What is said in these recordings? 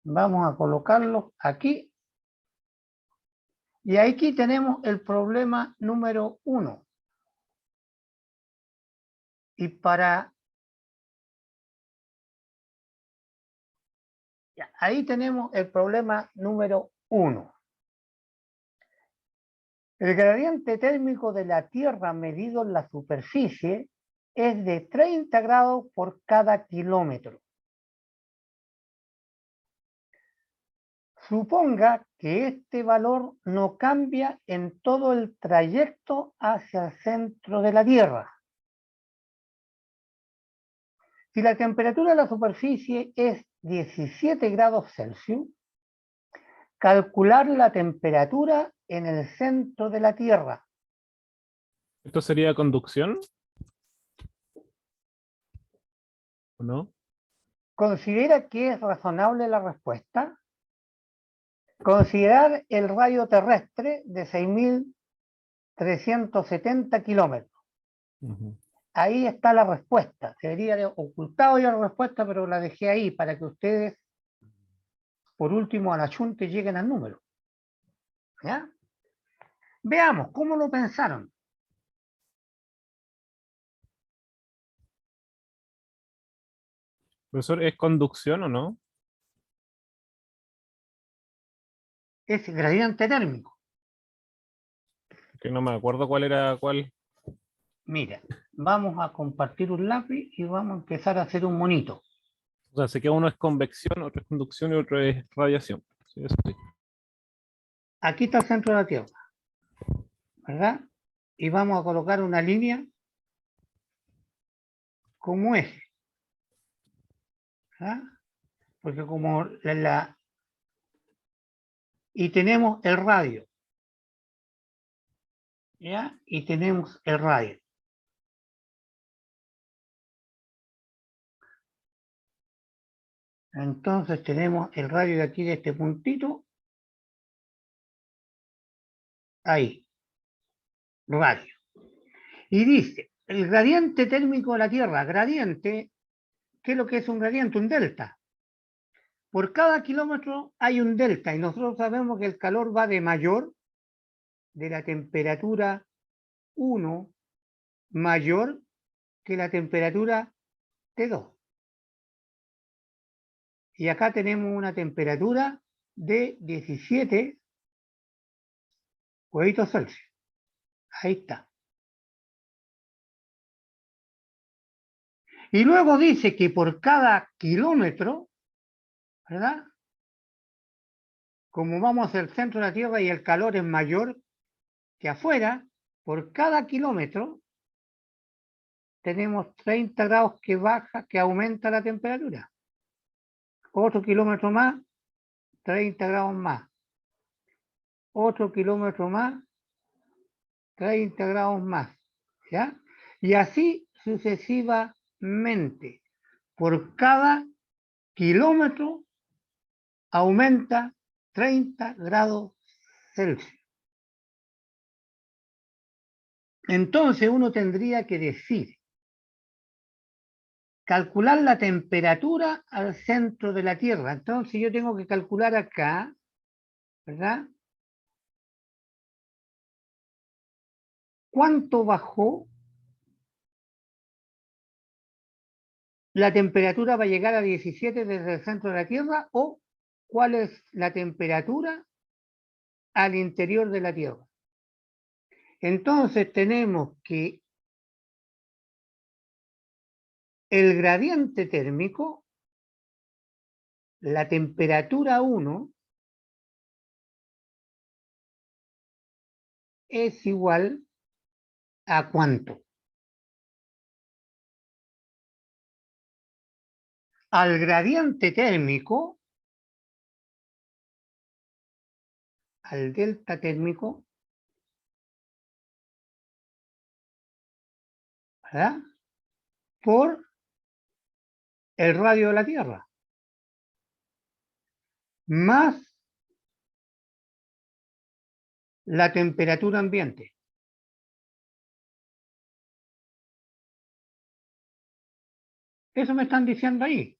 Vamos a colocarlo aquí. Y aquí tenemos el problema número 1. Y ahí tenemos el problema número 1. El gradiente térmico de la Tierra medido en la superficie es de 30 grados por cada kilómetro. Suponga que este valor no cambia en todo el trayecto hacia el centro de la Tierra. Si la temperatura de la superficie es 17 grados Celsius, calcular la temperatura en el centro de la Tierra. ¿Esto sería conducción? ¿O no? ¿Considera que es razonable la respuesta? Considerar el radio terrestre de 6.370 kilómetros. Ahí está la respuesta. Debería haber ocultado ya la respuesta, pero la dejé ahí para que ustedes, por último, a la chunte lleguen al número. ¿Ya? Veamos, ¿cómo lo pensaron? Profesor, ¿es conducción o no? Es gradiente térmico. Que no me acuerdo cuál era cuál. Mira, vamos a compartir un lápiz y vamos a empezar a hacer un monito. O sea, sé que uno es convección, otro es conducción y otro es radiación. Sí, eso sí. Aquí está el centro de la Tierra, ¿verdad? Y vamos a colocar una línea como eje, ¿verdad? Porque como y tenemos el radio, ¿ya? Y tenemos el radio. Entonces tenemos el radio de aquí, de este puntito, ahí, radio. Y dice, el gradiente térmico de la Tierra, gradiente, ¿qué es lo que es un gradiente? Un delta. Por cada kilómetro hay un delta y nosotros sabemos que el calor va de mayor, de la temperatura 1 mayor que la temperatura T2. Y acá tenemos una temperatura de 17 grados Celsius. Ahí está. Y luego dice que por cada kilómetro, ¿verdad? Como vamos al centro de la Tierra y el calor es mayor que afuera, por cada kilómetro tenemos 30 grados que baja, que aumenta la temperatura. Otro kilómetro más, 30 grados más. Otro kilómetro más, 30 grados más. ¿Ya? Y así sucesivamente. Por cada kilómetro aumenta 30 grados Celsius. Entonces uno tendría que decir, calcular la temperatura al centro de la Tierra. Entonces yo tengo que calcular acá, ¿verdad? ¿Cuánto bajó la temperatura va a llegar a 17 desde el centro de la Tierra o cuál es la temperatura al interior de la Tierra? Entonces tenemos que el gradiente térmico, la temperatura 1, es igual a ¿cuánto? Al gradiente térmico, al delta térmico, ¿verdad? Por el radio de la Tierra, más la temperatura ambiente. Eso me están diciendo ahí.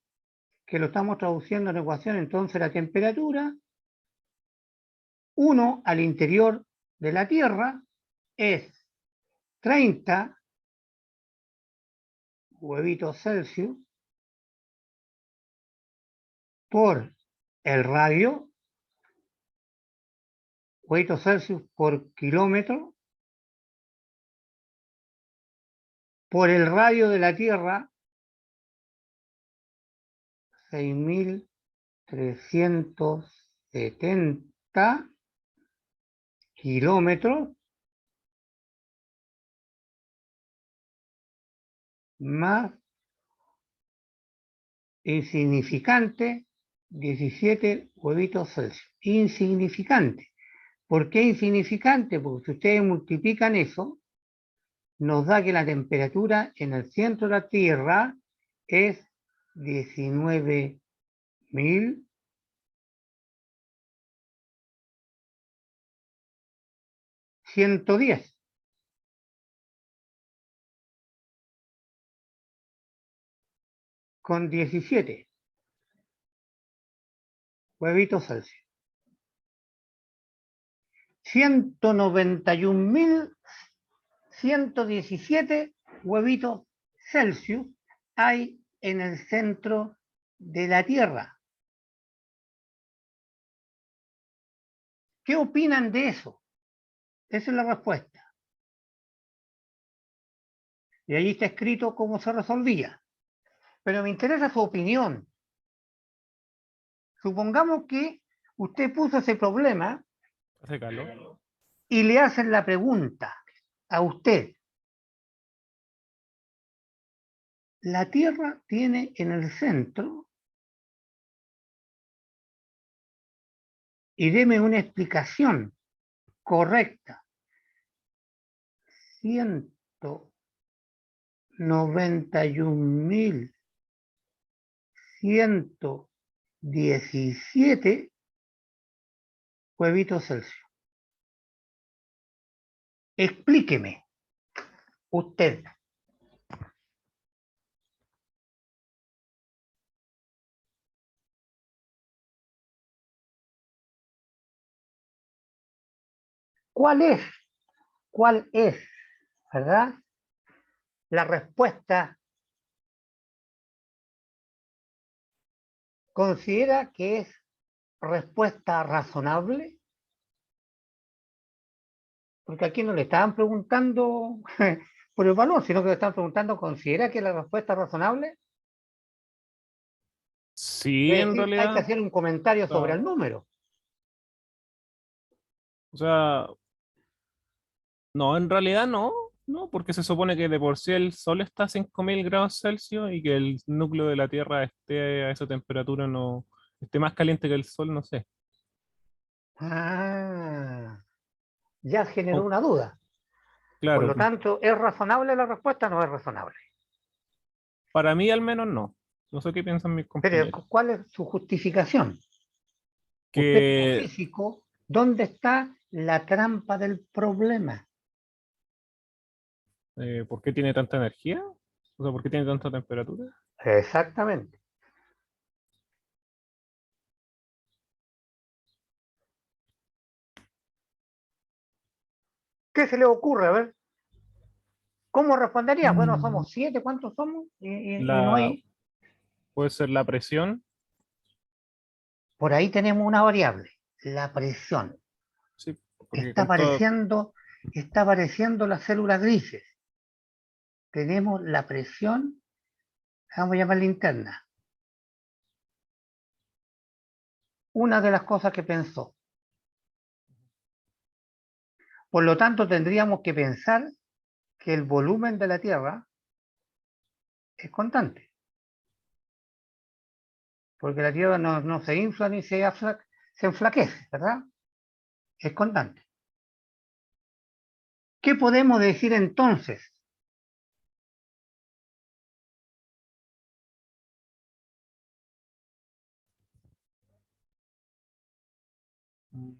que lo estamos traduciendo en ecuación, entonces la temperatura, 1 al interior de la Tierra es 30 huevitos Celsius por el radio, huevitos Celsius por kilómetro, por el radio de la Tierra, 6.370 kilómetros, más insignificante, 17 huevitos Celsius. Insignificante. ¿Por qué insignificante? Porque si ustedes multiplican eso, nos da que la temperatura en el centro de la Tierra es 19.110. Con 17 huevitos Celsius. 191.117 huevitos Celsius hay en el centro de la Tierra. ¿Qué opinan de eso? Esa es la respuesta. Y ahí está escrito cómo se resolvía. Pero me interesa su opinión. Supongamos que usted puso ese problema Hace calor. y le hacen la pregunta a usted. La Tierra tiene en el centro, y deme una explicación correcta, 191.117 huevitos Celsius. Explíqueme usted. ¿Cuál es, cuál es, verdad, la respuesta? ¿Considera que es respuesta razonable? Porque aquí no le estaban preguntando por el valor, sino que le estaban preguntando, ¿considera que la respuesta es razonable? Sí, Es en decir, hay que realidad. hacer un comentario sobre Ah, el número. o sea, no, en realidad no. No, porque se supone que de por sí el Sol está a 5.000 grados Celsius y que el núcleo de la Tierra esté a esa temperatura, no esté más caliente que el Sol, no sé. Ah, ya generó Oh, una duda. Por claro, lo tanto, ¿es razonable la respuesta o no es razonable? para mí al menos no. No sé qué piensan mis Pero, compañeros. ¿cuál es su justificación? Usted como Que, físico, ¿dónde está la trampa del problema? ¿por qué tiene tanta energía? O sea, ¿por qué tiene tanta temperatura? Exactamente. ¿Qué se le ocurre? A ver, ¿cómo respondería? Bueno, Mm, somos 7, ¿cuántos somos? Y no La, hay. puede ser la presión, Por ahí tenemos una variable, la presión. sí, porque Está con todo, apareciendo, está apareciendo las células grises. Tenemos la presión, vamos a llamarla interna. Una de las cosas que pensó. Por lo tanto, tendríamos que pensar que el volumen de la Tierra es constante, porque la Tierra no se infla ni se enflaquece, ¿verdad? Es constante. ¿Qué podemos decir entonces? mm,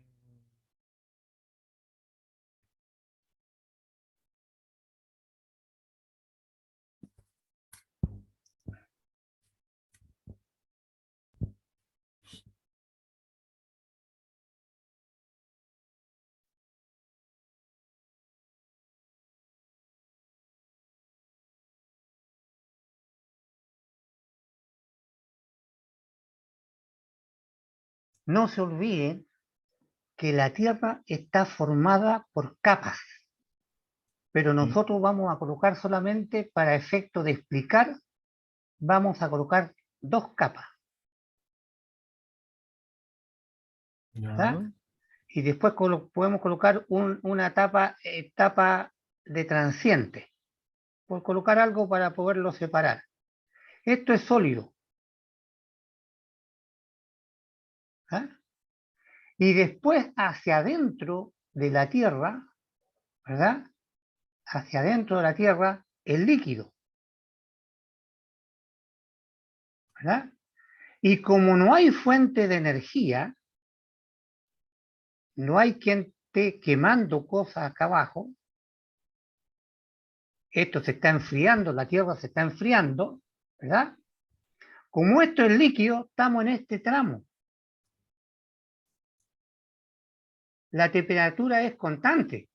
no se olviden que la Tierra está formada por capas, pero nosotros vamos a colocar solamente para efecto de explicar, vamos a colocar 2 capas, ¿verdad? Ya. Y después podemos colocar una etapa de transiente, por colocar algo para poderlo separar. Esto es sólido, ¿ah? Y después hacia adentro de la Tierra, ¿verdad? Hacia adentro de la Tierra, el líquido, ¿verdad? Y como no hay fuente de energía, no hay quien esté quemando cosas acá abajo, esto se está enfriando, la Tierra se está enfriando, ¿verdad? Como esto es líquido, estamos en este tramo. La temperatura es constante.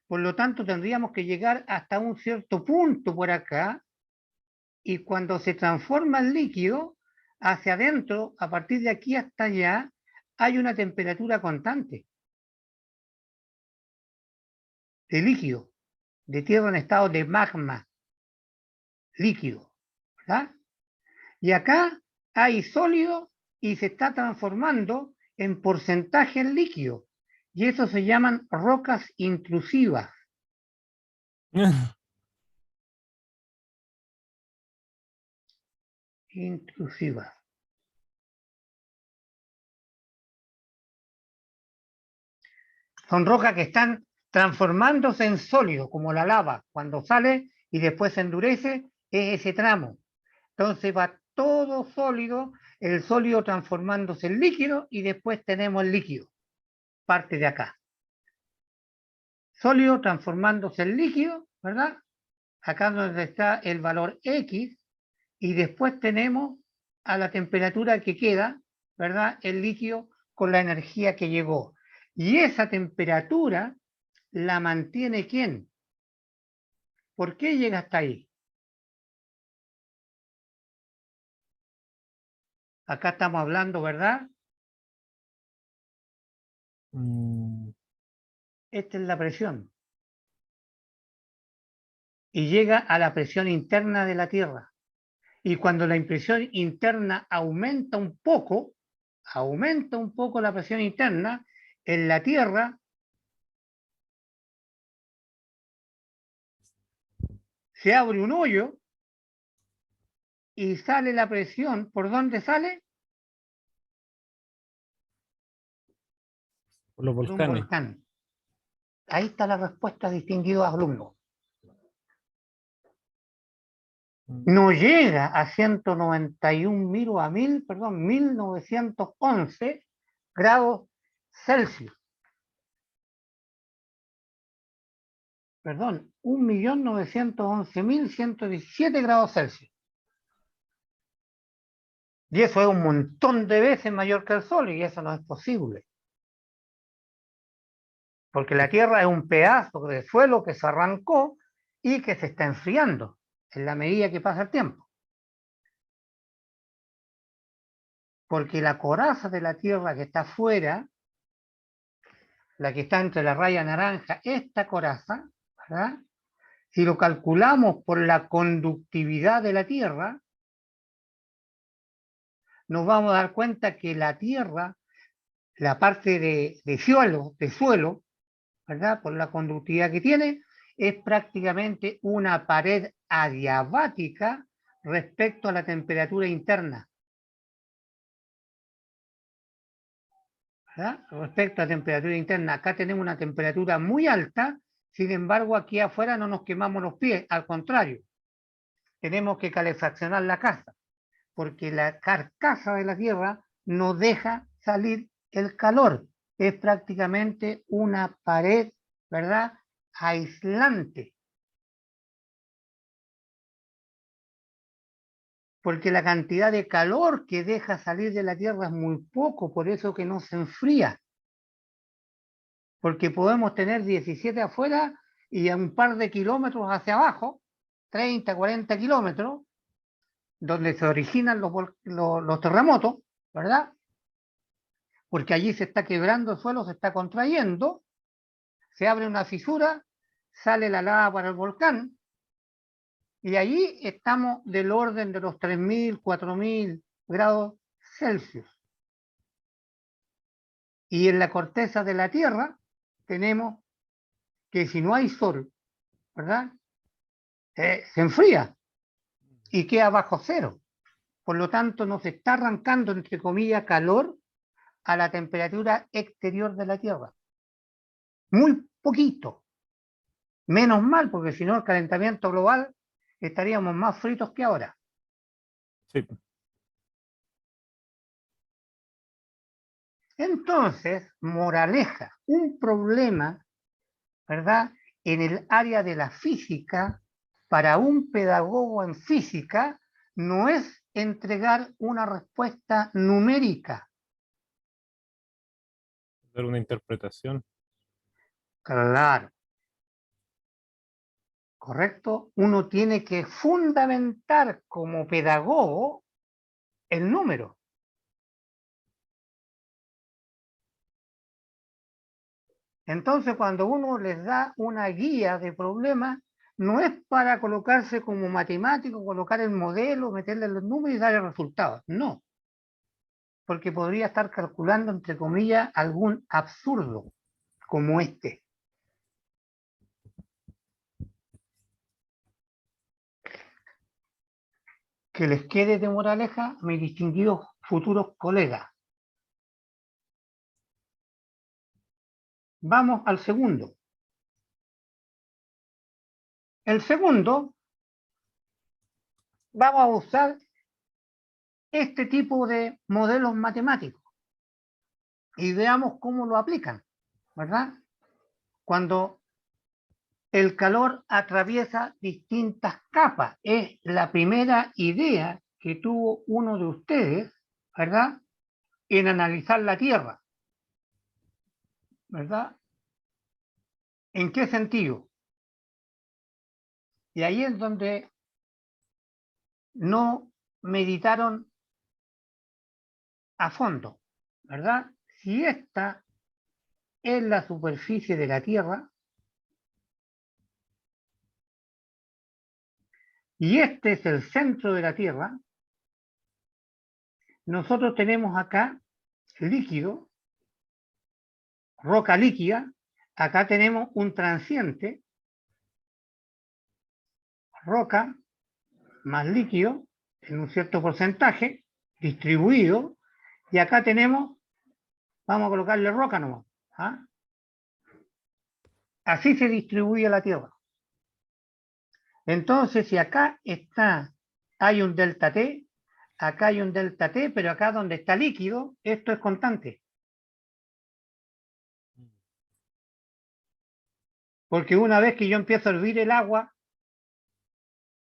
Por lo tanto, tendríamos que llegar hasta un cierto punto por acá y cuando se transforma el líquido, hacia adentro, a partir de aquí hasta allá, hay una temperatura constante de líquido, de tierra en estado de magma líquido, ¿verdad? Y acá hay sólido y se está transformando en porcentaje en líquido. Y eso se llaman rocas intrusivas. Intrusivas. Son rocas que están transformándose en sólido, como la lava. Cuando sale y después se endurece, es ese tramo. Entonces va todo sólido, el sólido transformándose en líquido y después tenemos el líquido, parte de acá. Sólido transformándose en líquido, ¿verdad? Acá donde está el valor X y después tenemos a la temperatura que queda, ¿verdad? El líquido con la energía que llegó. Y esa temperatura la mantiene ¿quién? ¿Por qué llega hasta ahí? Acá estamos hablando, ¿verdad? Mm, Esta es la presión. Y llega a la presión interna de la Tierra. Y cuando la presión interna aumenta un poco la presión interna, en la Tierra se abre un hoyo y sale la presión. ¿Por dónde sale? por los Por un volcanes. volcán. Ahí está la respuesta, distinguidos alumnos. Mm. No llega a 191.000 o a 1000, perdón, 1911 grados Celsius. Perdón, 1.911.117 grados Celsius. Y eso es un montón de veces mayor que el Sol y eso no es posible. Porque la Tierra es un pedazo de suelo que se arrancó y que se está enfriando en la medida que pasa el tiempo. Porque la coraza de la Tierra que está afuera, la que está entre la raya naranja, esta coraza, ¿verdad? Si lo calculamos por la conductividad de la Tierra, nos vamos a dar cuenta que la Tierra, la parte de suelo, ¿verdad? Por la conductividad que tiene, es prácticamente una pared adiabática respecto a la temperatura interna. ¿Verdad? Respecto a la temperatura interna, acá tenemos una temperatura muy alta, sin embargo aquí afuera no nos quemamos los pies, al contrario, tenemos que calefaccionar la casa, porque la carcasa de la Tierra no deja salir el calor, es prácticamente una pared, ¿verdad? Aislante, porque la cantidad de calor que deja salir de la Tierra es muy poco, por eso que no se enfría, porque podemos tener 17 afuera y a un par de kilómetros hacia abajo, 30, 40 kilómetros, donde se originan los terremotos, ¿verdad? porque allí se está quebrando el suelo, se está contrayendo, se abre una fisura, sale la lava para el volcán, y allí estamos del orden de los 3.000, 4.000 grados Celsius. Y en la corteza de la Tierra tenemos que si no hay sol, ¿verdad? Se enfría y queda bajo cero. Por lo tanto, nos está arrancando, entre comillas, calor a la temperatura exterior de la Tierra. Muy poquito. Menos mal, porque si no, el calentamiento global estaríamos más fritos que ahora. Sí. Entonces, moraleja, un problema, ¿verdad? En el área de la física, para un pedagogo en física, no es entregar una respuesta numérica. Dar una interpretación. Claro, correcto. Uno tiene que fundamentar como pedagogo el número. Entonces, cuando uno les da una guía de problemas, no es para colocarse como matemático, colocar el modelo, meterle los números y dar el resultado. No, porque podría estar calculando, entre comillas, algún absurdo como este. Que les quede de moraleja, mis distinguidos futuros colegas. Vamos al segundo. El segundo, vamos a usar este tipo de modelos matemáticos y veamos cómo lo aplican, ¿verdad? Cuando el calor atraviesa distintas capas. Es la primera idea que tuvo uno de ustedes, ¿verdad? En analizar la Tierra, ¿verdad? ¿En qué sentido? Y ahí es donde no meditaron a fondo, ¿verdad? Si esta es la superficie de la Tierra y este es el centro de la Tierra, nosotros tenemos acá líquido, roca líquida, acá tenemos un transiente, roca más líquido en un cierto porcentaje distribuido, y acá tenemos, vamos a colocarle roca nomás. ¿Ah? Así se distribuye la Tierra. Entonces, si acá hay un delta T, acá hay un delta T, pero acá donde está líquido, esto es constante. Porque una vez que yo empiezo a hervir el agua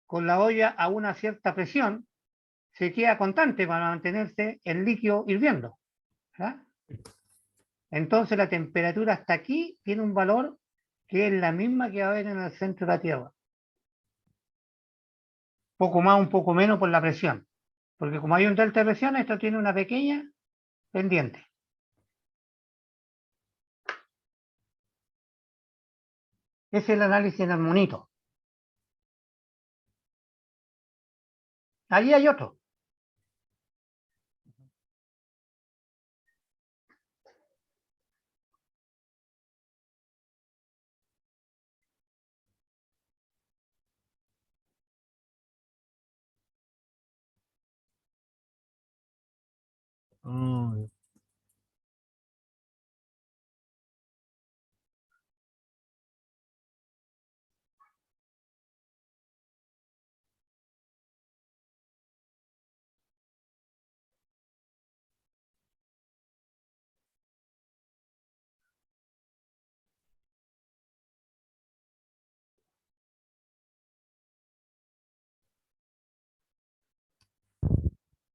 con la olla a una cierta presión, se queda constante para mantenerse el líquido hirviendo. ¿Verdad? Entonces la temperatura hasta aquí tiene un valor que es la misma que va a haber en el centro de la Tierra. Poco más, un poco menos por la presión. Porque como hay un delta de presión, esto tiene una pequeña pendiente. Ese es el análisis en el monito. Allí hay otro. Mm.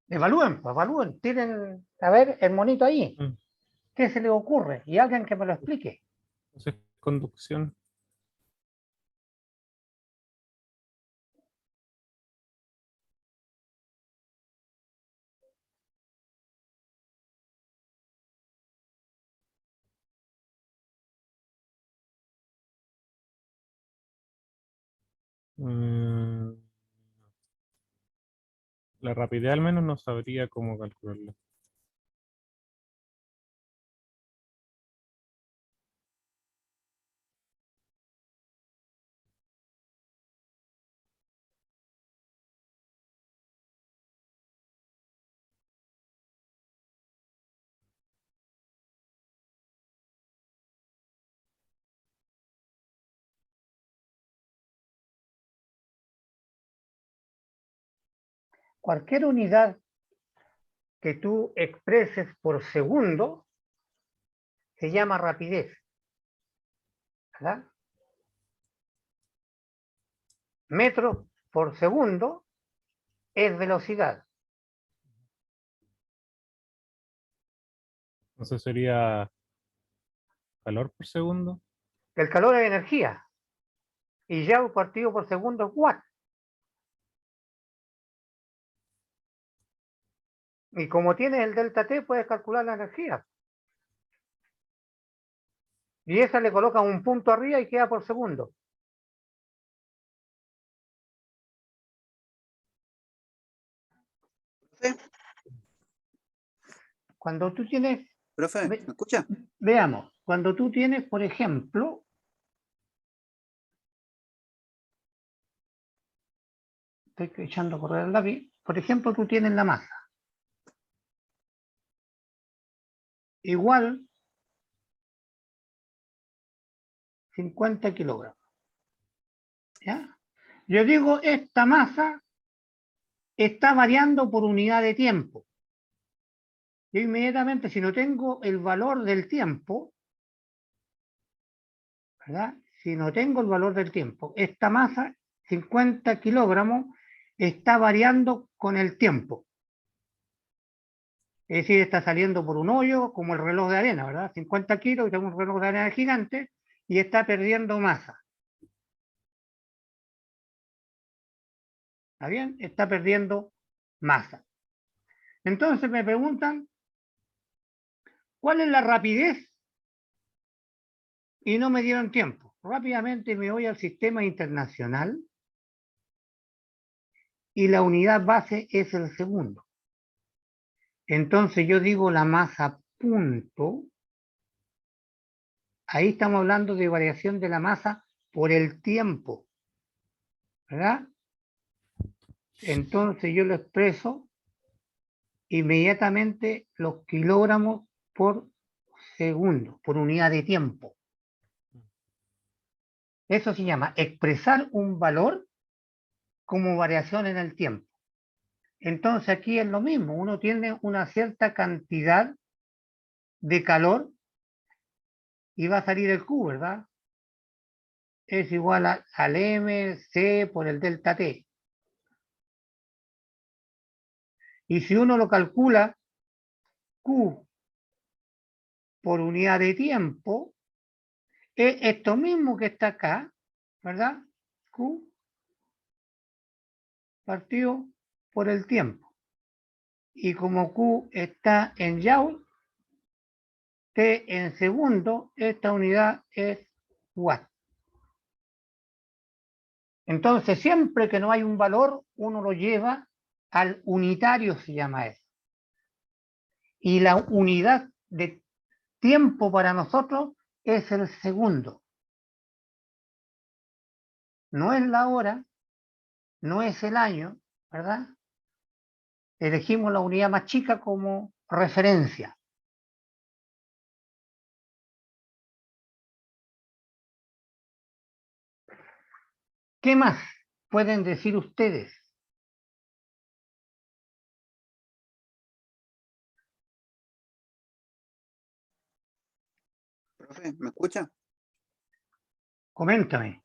Evalúen, pues, evalúen. Tienen, a ver, el monito ahí. Mm. ¿Qué se les ocurre? Y alguien que me lo explique. Entonces, conducción. Mm, la rapidez al menos no sabría cómo calcularla. Cualquier unidad que tú expreses por segundo se llama rapidez, ¿verdad? Metros por segundo es velocidad. Entonces sería calor por segundo. El calor es energía y ya partido por segundo es watt. Y como tienes el delta T, puedes calcular la energía. Y esa le colocas un punto arriba y queda por segundo. Profe, Cuando tú tienes, profe, ¿me escucha? veamos, cuando tú tienes, por ejemplo, estoy echando a correr el lápiz, por ejemplo, tú tienes la masa. Igual 50 kilogramos. ¿Ya? Yo digo, esta masa está variando por unidad de tiempo. Yo inmediatamente, si no tengo el valor del tiempo, ¿verdad? Si no tengo el valor del tiempo, esta masa, 50 kilogramos, está variando con el tiempo. Es decir, está saliendo por un hoyo, como el reloj de arena, ¿verdad? 50 kilos, y tengo un reloj de arena gigante, y está perdiendo masa. ¿Está bien? Está perdiendo masa. Entonces me preguntan, ¿cuál es la rapidez? Y no me dieron tiempo. Rápidamente me voy al sistema internacional y la unidad base es el segundo. Entonces yo digo la masa punto, ahí estamos hablando de variación de la masa por el tiempo, ¿verdad? Entonces yo lo expreso inmediatamente los kilogramos por segundo, por unidad de tiempo. Eso se llama expresar un valor como variación en el tiempo. Entonces aquí es lo mismo, uno tiene una cierta cantidad de calor y va a salir el Q, ¿verdad? Es igual al MC por el delta T. Y si uno lo calcula, Q por unidad de tiempo, es esto mismo que está acá, ¿verdad? Q partido por el tiempo. Y como Q está en Joule, T en segundo, esta unidad es watt. Entonces, siempre que no hay un valor, uno lo lleva al unitario, se llama eso. Y la unidad de tiempo para nosotros es el segundo. No es la hora, no es el año, ¿verdad? Elegimos la unidad más chica como referencia. ¿Qué más pueden decir ustedes? Profe, ¿me escucha? Coméntame.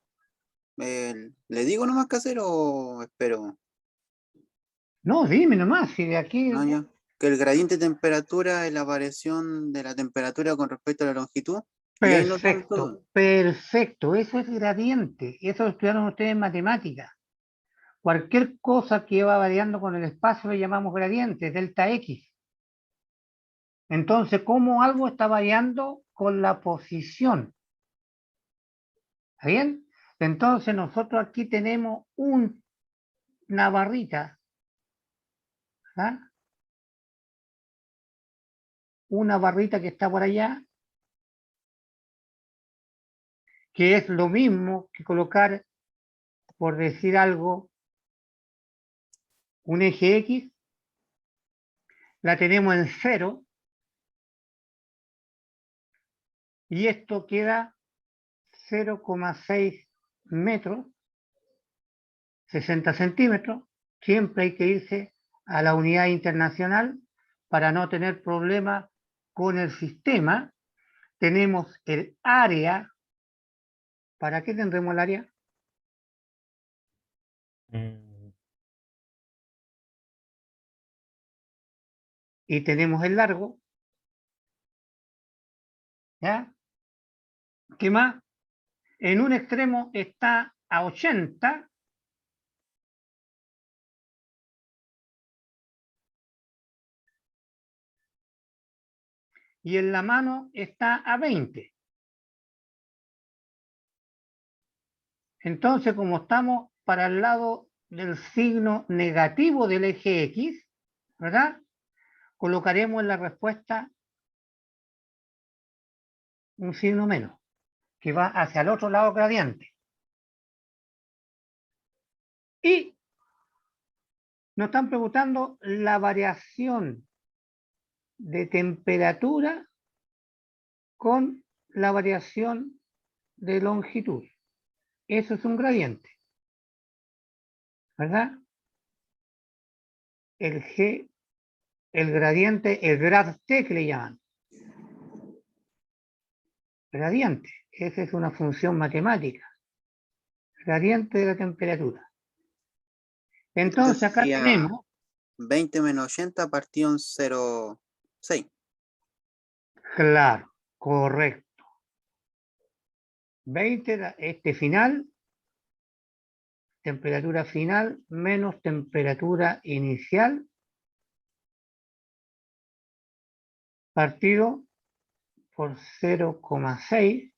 ¿Le digo nomás qué hacer o espero? No, dime nomás, si de aquí... No, ya. Que el gradiente de temperatura es la variación de la temperatura con respecto a la longitud. Y ahí nos dan Perfecto, todo. perfecto. Eso es gradiente. Eso lo estudiaron ustedes en matemáticas. Cualquier cosa que va variando con el espacio le llamamos gradiente, delta X. Entonces, ¿cómo algo está variando con la posición? ¿Está bien? Entonces nosotros aquí tenemos una barrita, ¿ah? Una barrita que está por allá, que es lo mismo que colocar, por decir algo, un eje X, la tenemos en 0, y esto queda 0,6 metros, 60 centímetros. Siempre hay que irse a la unidad internacional para no tener problemas con el sistema. Tenemos el área. ¿Para qué tendremos el área? Mm, Y tenemos el largo. ¿Ya? ¿Qué más? En un extremo está a 80 y en la mano está a 20. Entonces, como estamos para el lado del signo negativo del eje X, ¿verdad? Colocaremos en la respuesta un signo menos, que va hacia el otro lado gradiente. Y nos están preguntando la variación de temperatura con la variación de longitud. Eso es un gradiente, ¿verdad? El G, el gradiente, el grad T que le llaman. Gradiente, esa es una función matemática. Gradiente de la temperatura. Entonces acá sería tenemos 20 menos 80 partido en 0,6. claro, correcto. 20, este final, temperatura final menos temperatura inicial, partido por 0,6,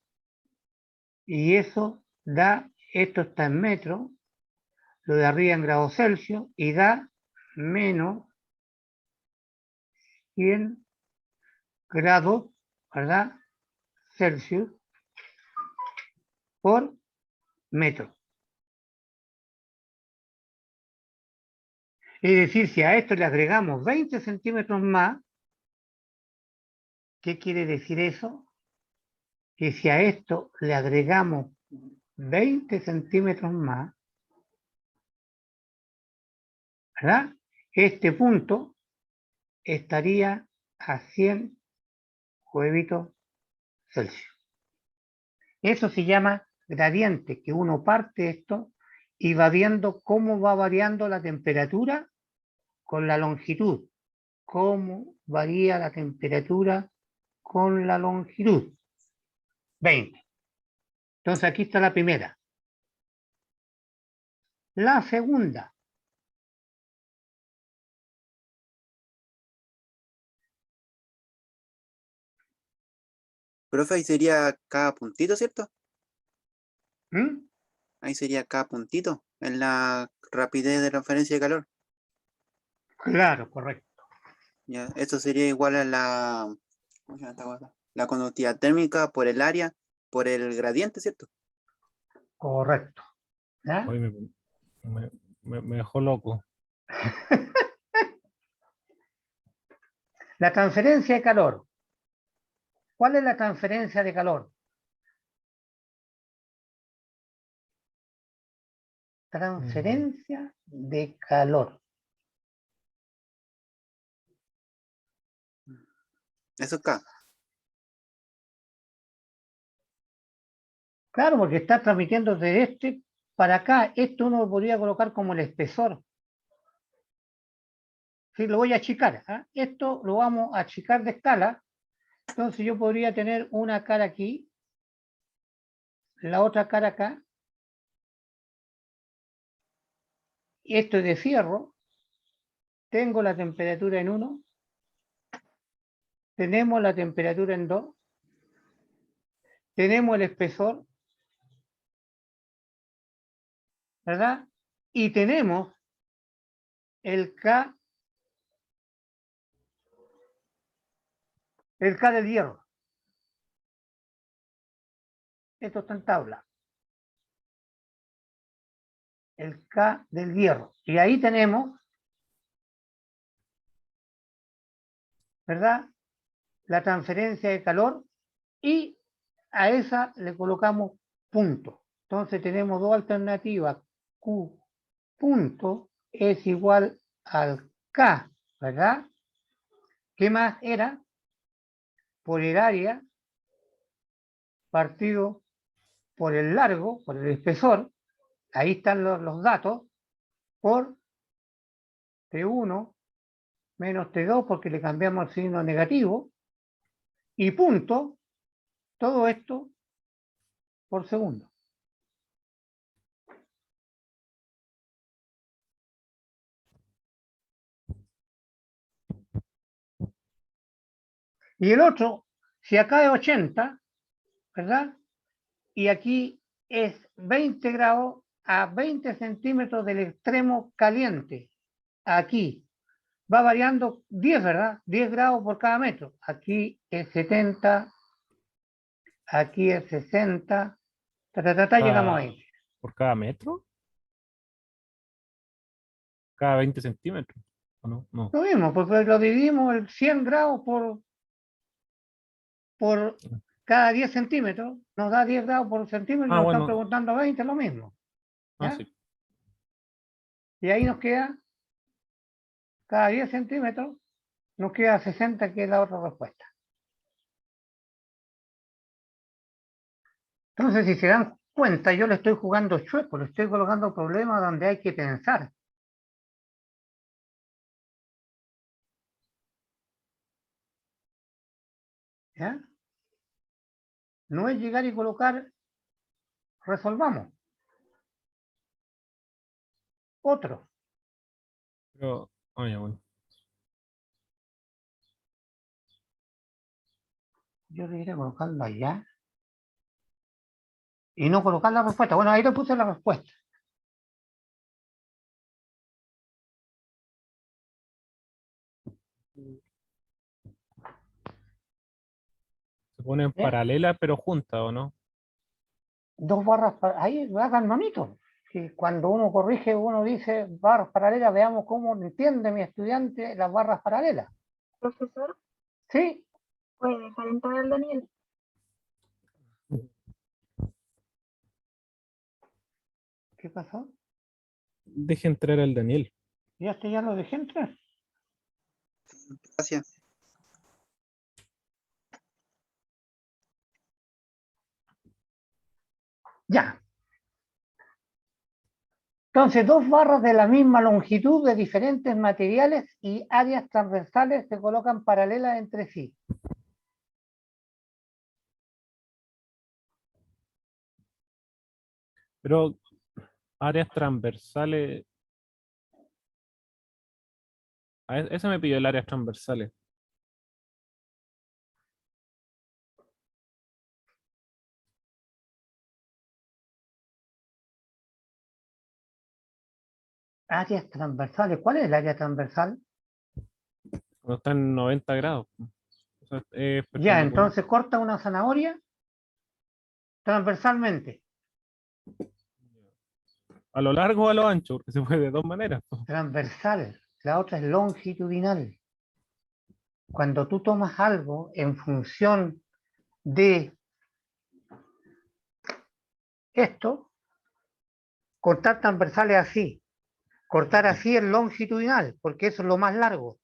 y eso da, esto está en metros, lo de arriba en grados Celsius, y da menos 100 grados, ¿verdad? Celsius por metro. Es decir, si a esto le agregamos 20 centímetros más, ¿qué quiere decir eso? Que si a esto le agregamos 20 centímetros más, ¿verdad? Este punto estaría a 100 huevitos Celsius. Eso se llama gradiente, que uno parte esto y va viendo cómo va variando la temperatura con la longitud. Cómo varía la temperatura con la longitud. 20. Entonces aquí está la primera. La segunda. Profe, ahí sería cada puntito, ¿cierto? ¿Mm? Ahí sería cada puntito en la rapidez de transferencia de calor. Claro, correcto. Ya, esto sería igual a la, ¿cómo se llama esta cosa? La conductividad térmica por el área, por el gradiente, ¿cierto? Correcto. ¿Ya? hoy me dejó loco. La transferencia de calor. ¿Cuál es la transferencia de calor? Transferencia de calor. Eso es K. Claro, porque está transmitiendo de este para acá. Esto uno lo podría colocar como el espesor. Sí, lo voy a achicar. ¿Ah? Esto lo vamos a achicar de escala. Entonces yo podría tener una cara aquí, la otra cara acá. Esto es de fierro. Tengo la temperatura en 1. Tenemos la temperatura en 2. Tenemos el espesor. ¿verdad? Y tenemos el K del hierro. Esto está en tabla. El K del hierro. Y ahí tenemos, ¿verdad? La transferencia de calor y a esa le colocamos punto. Entonces tenemos dos alternativas. Q punto es igual al K, ¿verdad? ¿Qué más era? Por el área partido por el largo, por el espesor, ahí están los datos, por T1 menos T2 porque le cambiamos el signo negativo, y punto, todo esto por segundo. Y el otro, si acá es 80, ¿verdad? Y aquí es 20 grados a 20 centímetros del extremo caliente. Aquí va variando 10, ¿verdad? 10 grados por cada metro. Aquí es 70, aquí es 60, llegamos a 20. ¿Por cada metro? ¿Cada 20 centímetros? ¿O no? No. Lo mismo, porque lo dividimos el 100 grados por cada 10 centímetros, nos da 10 grados por centímetro, Ah, nos están bueno. preguntando 20, lo mismo. Ah, ¿Ya? sí. Y ahí nos queda, cada 10 centímetros, nos queda 60, que es la otra respuesta. Entonces, si se dan cuenta, yo le estoy jugando chueco, le estoy colocando problemas donde hay que pensar. ¿Ya? No es llegar y colocar, resolvamos. Otro. Pero, oye, bueno. Yo debería colocarlo allá. Y no colocar la respuesta. Bueno, ahí le puse la respuesta. Se ponen ¿Ya? paralelas pero juntas, ¿o no? Dos barras, ahí hagan bonito. Que cuando uno corrige, uno dice barras paralelas, veamos cómo entiende mi estudiante las barras paralelas. Profesor, ¿Sí? ¿puede dejar entrar al Daniel? ¿Qué pasó? Deje entrar al Daniel. Ya lo dejé entrar. Gracias. Ya. Entonces, dos barras de la misma longitud de diferentes materiales y áreas transversales se colocan paralelas entre sí. Pero áreas transversales. Ese me pidió el áreas transversales. Áreas transversales. ¿Cuál es el área transversal? Cuando está en 90 grados. O sea, es Ya, perpendicular. entonces corta una zanahoria transversalmente. ¿A lo largo o a lo ancho? Porque se puede de dos maneras. Transversal. La otra es longitudinal. Cuando tú tomas algo en función de esto, cortar transversal es así. Cortar así es longitudinal, porque eso es lo más largo.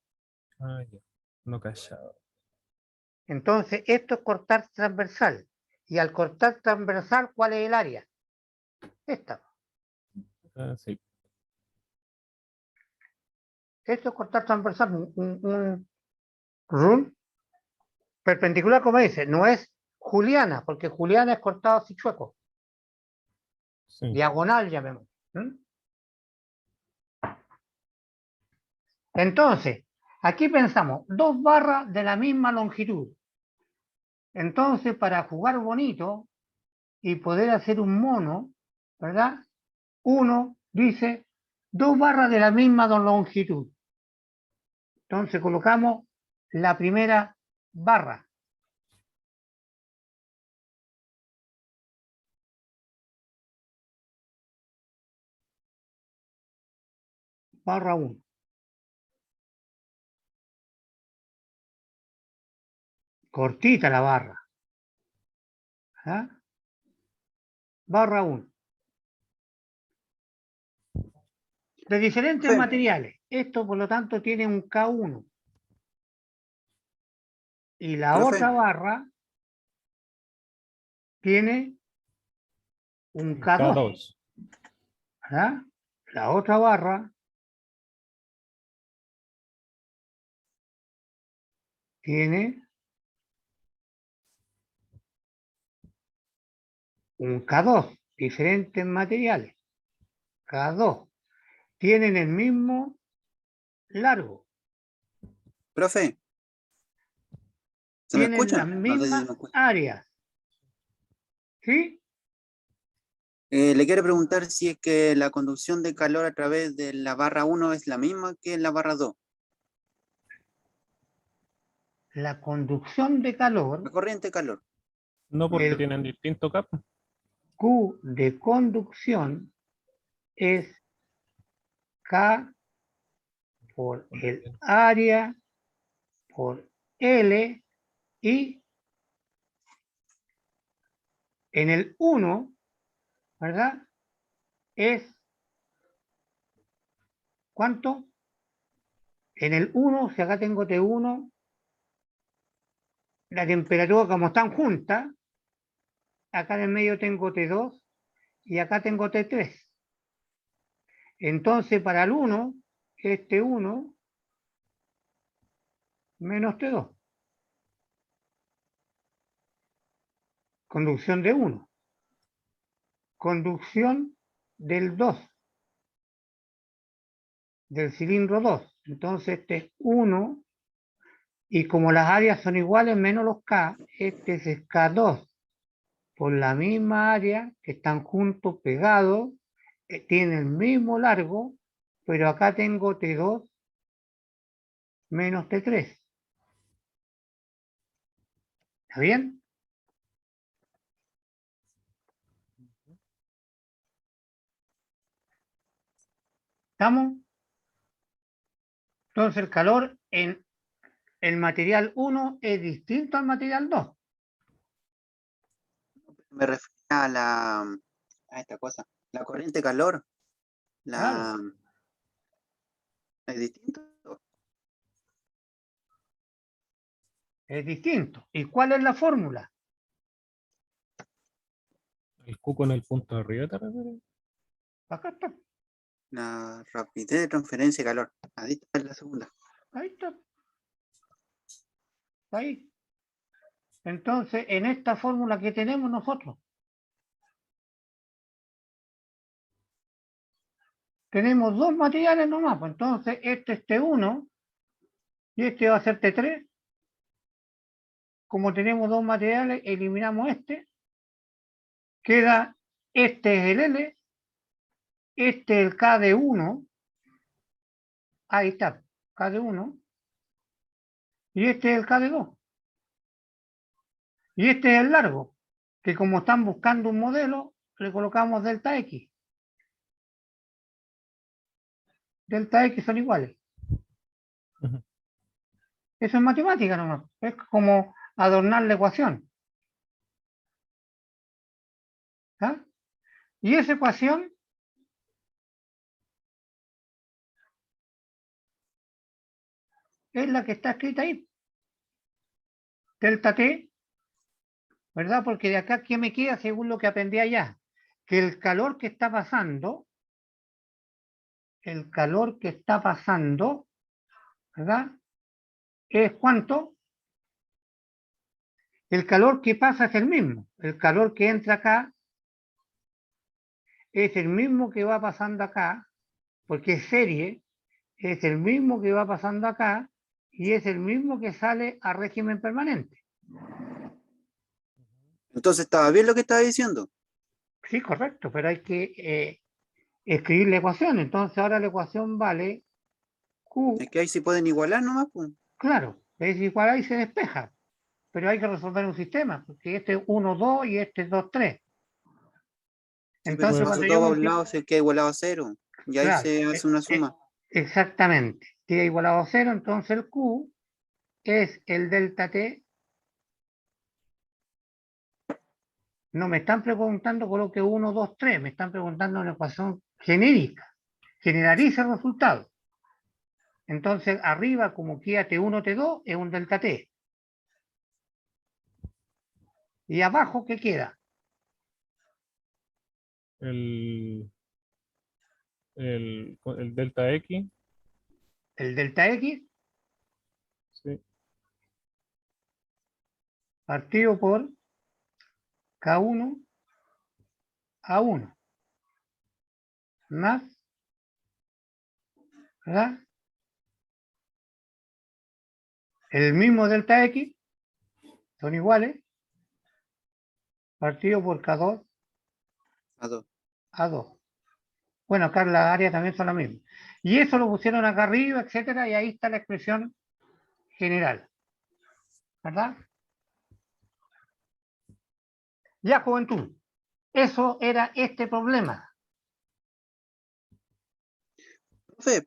Ah, ya. No callado. Entonces, esto es cortar transversal. Y al cortar transversal, ¿cuál es el área? Esta. Ah, sí. Esto es cortar transversal. Un run perpendicular, como dice, no es Juliana, porque Juliana es cortado así chueco. Sí. Diagonal, llamemos. Entonces, aquí pensamos, dos barras de la misma longitud. Entonces, para jugar bonito y poder hacer un mono, ¿verdad? Uno Dice 2 barras de la misma longitud. Entonces colocamos la primera barra. Barra 1. Cortita la barra. ¿Ah? Barra 1. De diferentes Sí. materiales. Esto, por lo tanto, tiene un K1. Y la Profe. otra barra tiene un K2. K2. ¿Verdad? La otra barra tiene un K2. Diferentes materiales. K2. Tienen el mismo largo. Profe. ¿Se me Tienen escucha? las No sé si mismas me escucha. áreas. ¿Sí? Le quiero preguntar si es que la conducción de calor a través de la barra 1 es la misma que en la barra 2. La conducción de calor, La corriente de calor. No porque el tienen distinto capa. Q de conducción es K por el área por L y en el 1, ¿verdad? Es ¿cuánto? En el 1, si acá tengo T1, la temperatura como están juntas, acá en el medio tengo T2 y acá tengo T3. Entonces para el 1 es T1 menos T2. Conducción de 1. Conducción del 2. Del cilindro 2. Entonces este es 1 y como las áreas son iguales menos los K, este es K2 por la misma área que están juntos, pegados, tiene el mismo largo, pero acá tengo T2 menos T3. ¿Está bien? ¿Estamos? Entonces el calor en el material 1 es distinto al material 2. Me refiero a esta cosa. La corriente de calor. Claro. Es distinto. Es distinto. ¿Y cuál es la fórmula? El cuco en el punto de arriba, ¿te refieres? Acá está. La rapidez de transferencia de calor. Ahí está la segunda. Ahí está. Ahí. Entonces, en esta fórmula que tenemos nosotros, tenemos dos materiales nomás. Pues entonces, este es T1 y este va a ser T3. Como tenemos dos materiales, eliminamos este. Queda, este es el L, este es el K de 1. Ahí está, K de 1. Y este es el K de 2. Y este es el largo, que como están buscando un modelo, le colocamos delta X. Delta X son iguales. Ujú. Eso es matemática nomás. Es como adornar la ecuación. ¿Ah? Y esa ecuación es la que está escrita ahí. Delta T, ¿verdad? Porque de acá, ¿qué me queda según lo que aprendí allá? Que el calor que está pasando, ¿verdad? ¿Es cuánto? El calor que pasa es el mismo. El calor que entra acá es el mismo que va pasando acá, porque es serie, es el mismo que va pasando acá y es el mismo que sale a régimen permanente. Entonces, ¿estaba bien lo que estaba diciendo? Sí, correcto, pero hay que escribir la ecuación. Entonces ahora la ecuación vale Q, Es que ahí sí pueden igualar nomás, pues. claro, es igual ahí se despeja, pero hay que resolver un sistema, porque este es 1, 2 y este es 2, 3. Sí, pero si Entonces pasa cuando yo todo a un lado, multiplico, se queda igualado a cero. Y ahí claro, se hace una suma. exactamente, t igualado a 0, entonces el Q es el delta T. No me están preguntando coloque 1, 2, 3, me están preguntando una ecuación genérica, generaliza el resultado. Entonces arriba como queda T1, T2 es un delta T. Y abajo, ¿qué queda? El delta X, El delta X sí, partido por K1 a 1 más, ¿verdad? El mismo delta X son iguales partido por K2 A 2. a 2. Bueno, acá las áreas también son las mismas. Y eso lo pusieron acá arriba, etcétera, y ahí está la expresión general. ¿Verdad? Ya, juventud. Eso era este problema. Profe,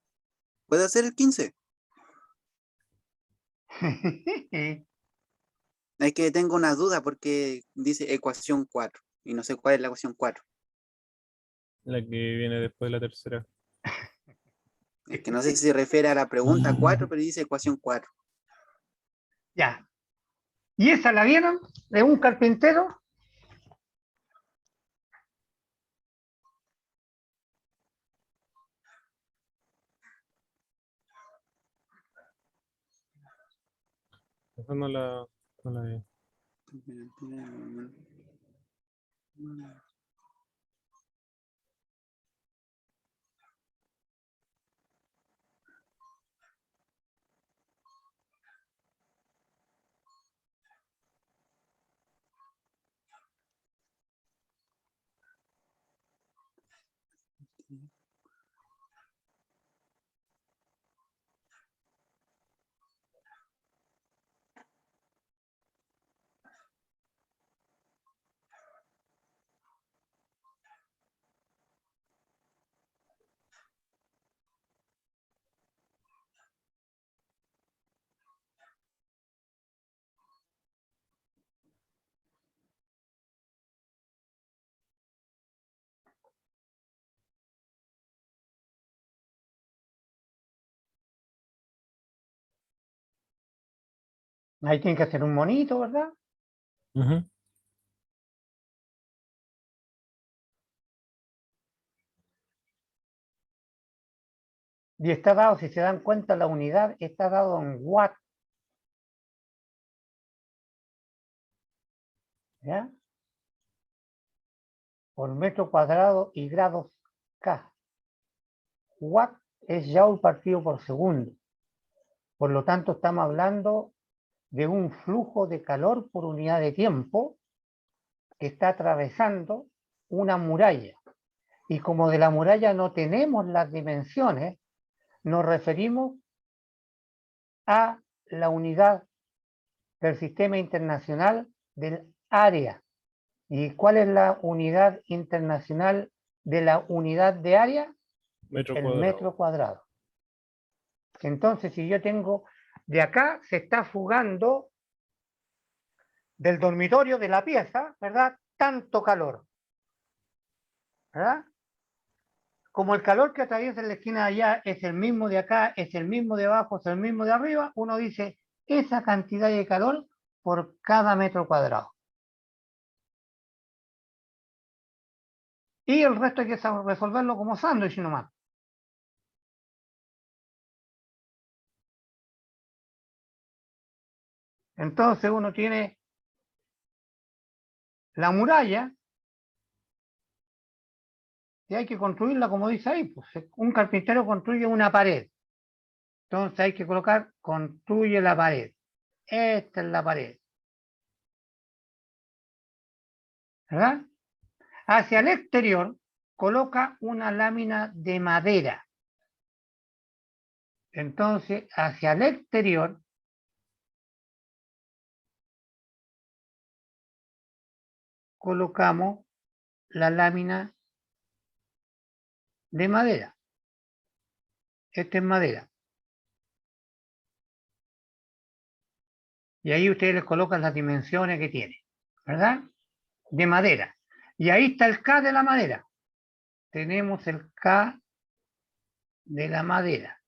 ¿puede hacer el 15? Es que tengo una duda porque dice ecuación 4 y no sé cuál es la ecuación 4. la que viene después de la tercera. Es que no sé si se refiere a la pregunta 4, pero dice ecuación 4. Ya. ¿Y esa la vieron de un carpintero? Esa no la vi. Ahí tienen que hacer un monito, ¿verdad? Ujú. Y está dado, si se dan cuenta, la unidad está dado en watt. ¿Ya? Por metro cuadrado y grados K. Watt es joule partido por segundo. Por lo tanto, estamos hablando de un flujo de calor por unidad de tiempo que está atravesando una muralla. Y como de la muralla no tenemos las dimensiones, nos referimos a la unidad del sistema internacional del área. ¿Y cuál es la unidad internacional de la unidad de área? Metro El cuadrado. metro cuadrado. Entonces, si yo tengo, de acá se está fugando del dormitorio de la pieza, ¿verdad? Tanto calor, ¿verdad? Como el calor que atraviesa en la esquina de allá es el mismo de acá, es el mismo de abajo, es el mismo de arriba, uno dice esa cantidad de calor por cada metro cuadrado. Y el resto hay que resolverlo como sándwich nomás. Entonces uno tiene la muralla y hay que construirla como dice ahí. Pues, un carpintero construye una pared. Entonces hay que colocar, construye la pared. Esta es la pared. ¿Verdad? Hacia el exterior, coloca una lámina de madera. Entonces, hacia el exterior, colocamos la lámina de madera. Esta es madera. Y ahí ustedes les colocan las dimensiones que tiene, ¿verdad? De madera. Y ahí está el K de la madera. Tenemos el K de la madera.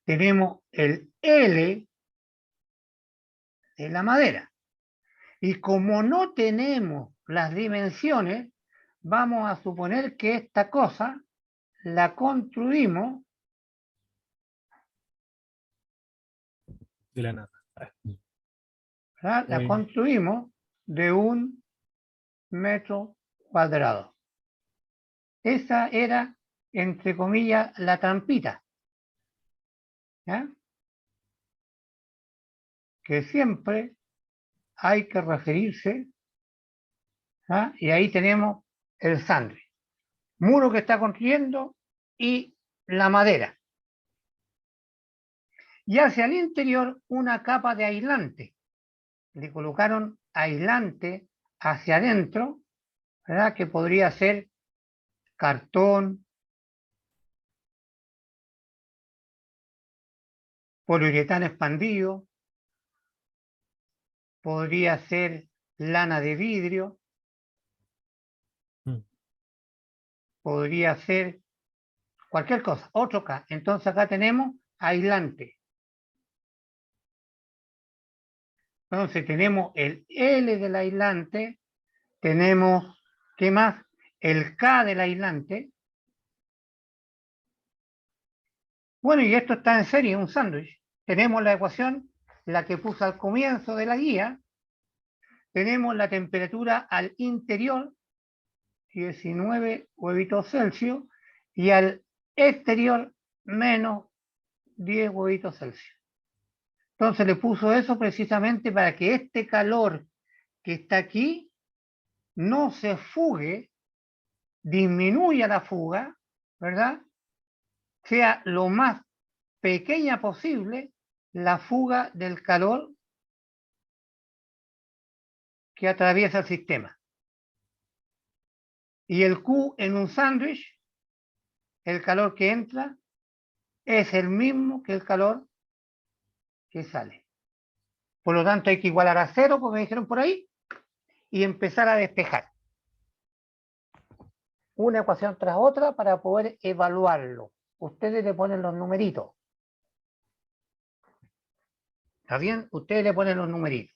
Tenemos el L de la madera. Y como no tenemos las dimensiones, vamos a suponer que esta cosa la construimos De la nada. ¿verdad? La Muy- construimos de 1 metro cuadrado. Esa era, entre comillas, la trampita. ¿Ya? Que siempre hay que referirse, ¿ah? Y ahí tenemos el sándwich. Muro que está construyendo y la madera. Y hacia el interior una capa de aislante. Le colocaron aislante hacia adentro, ¿verdad? Que podría ser cartón, poliuretano expandido, podría ser lana de vidrio, Mm. podría ser cualquier cosa, otro K. Entonces acá tenemos aislante. Entonces tenemos el L del aislante, tenemos, ¿qué más? El K del aislante. Bueno, y esto está en serie, un sándwich. Tenemos la ecuación, la que puse al comienzo de la guía. Tenemos la temperatura al interior, 19 huevitos Celsius, y al exterior, menos 10 huevitos Celsius. Entonces le puso eso precisamente para que este calor que está aquí no se fugue, disminuya la fuga, ¿verdad? Sea lo más pequeña posible la fuga del calor que atraviesa el sistema. Y el Q en un sándwich, el calor que entra, es el mismo que el calor que sale. Por lo tanto, hay que igualar a 0, como me dijeron por ahí, y empezar a despejar. Una ecuación tras otra para poder evaluarlo. Ustedes le ponen los numeritos. ¿Está bien? Ustedes le ponen los numeritos.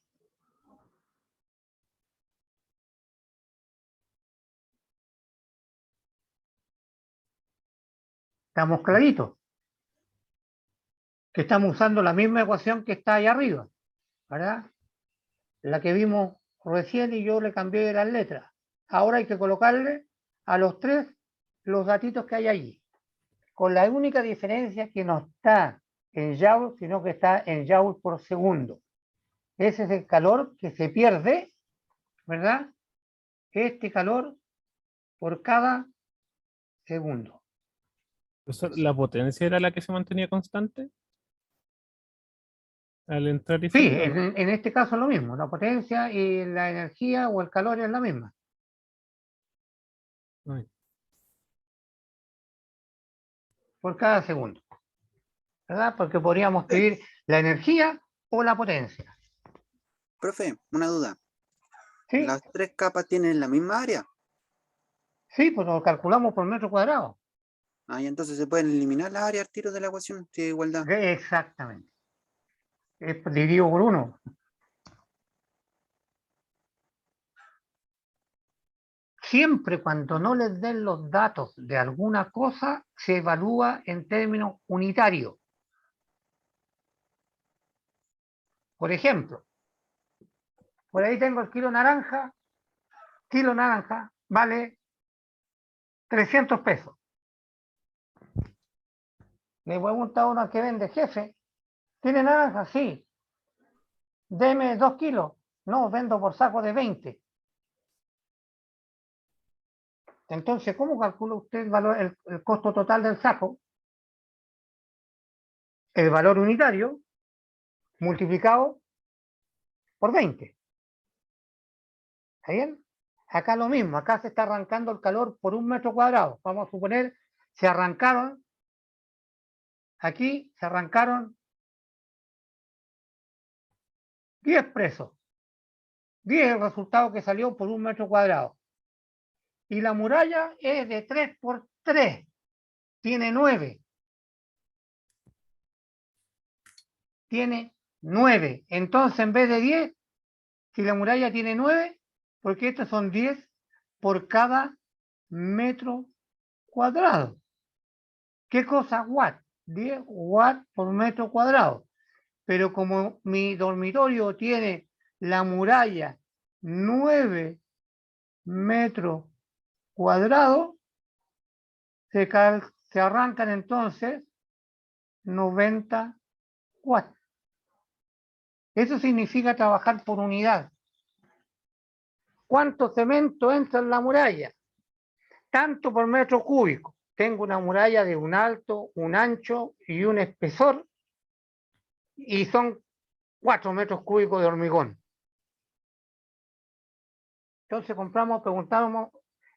¿Estamos claritos? Que estamos usando la misma ecuación que está ahí arriba, ¿verdad? La que vimos recién y yo le cambié las letras. Ahora hay que colocarle a los tres los datitos que hay allí. Con la única diferencia que no está en joules, sino que está en joules por segundo. Ese es el calor que se pierde, ¿verdad? Este calor por cada segundo. Profesor, ¿la potencia era la que se mantenía constante al entrar y Sí, salir? ¿O no? en este caso es lo mismo. La potencia y la energía o el calor es la misma. Ay, Por cada segundo, ¿verdad? Porque podríamos escribir la energía o la potencia. Profe, una duda. ¿Sí? ¿Las tres capas tienen la misma área? Sí, pues lo calculamos por metro cuadrado. Ah, y entonces se pueden eliminar las áreas al tiro de la ecuación de igualdad. Exactamente. Es dividido por 1. Siempre cuando no les den los datos de alguna cosa, se evalúa en términos unitarios. Por ejemplo, por ahí tengo el kilo naranja vale 300 pesos. Le pregunta a uno que vende, jefe, ¿tiene naranja? Sí. Deme 2 kilos. No, vendo por saco de 20. Entonces, ¿cómo calcula usted el costo total del saco? El valor unitario multiplicado por 20. ¿Está bien? Acá lo mismo, acá se está arrancando el calor por 1 metro cuadrado. Vamos a suponer, se arrancaron, aquí se arrancaron 10 presos. 10 es el resultado que salió por 1 metro cuadrado. Y la muralla es de 3 por 3. Tiene 9. Tiene 9. Entonces, en vez de 10, si la muralla tiene 9, porque estos son 10 por cada metro cuadrado. ¿Qué cosa? Watt. 10 watts por metro cuadrado. Pero como mi dormitorio tiene la muralla 9 metros cuadrados, se arrancan entonces 90 watts. Eso significa trabajar por unidad. ¿Cuánto cemento entra en la muralla? Tanto por metro cúbico. Tengo una muralla de un alto, un ancho y un espesor, y son 4 metros cúbicos de hormigón. Entonces preguntábamos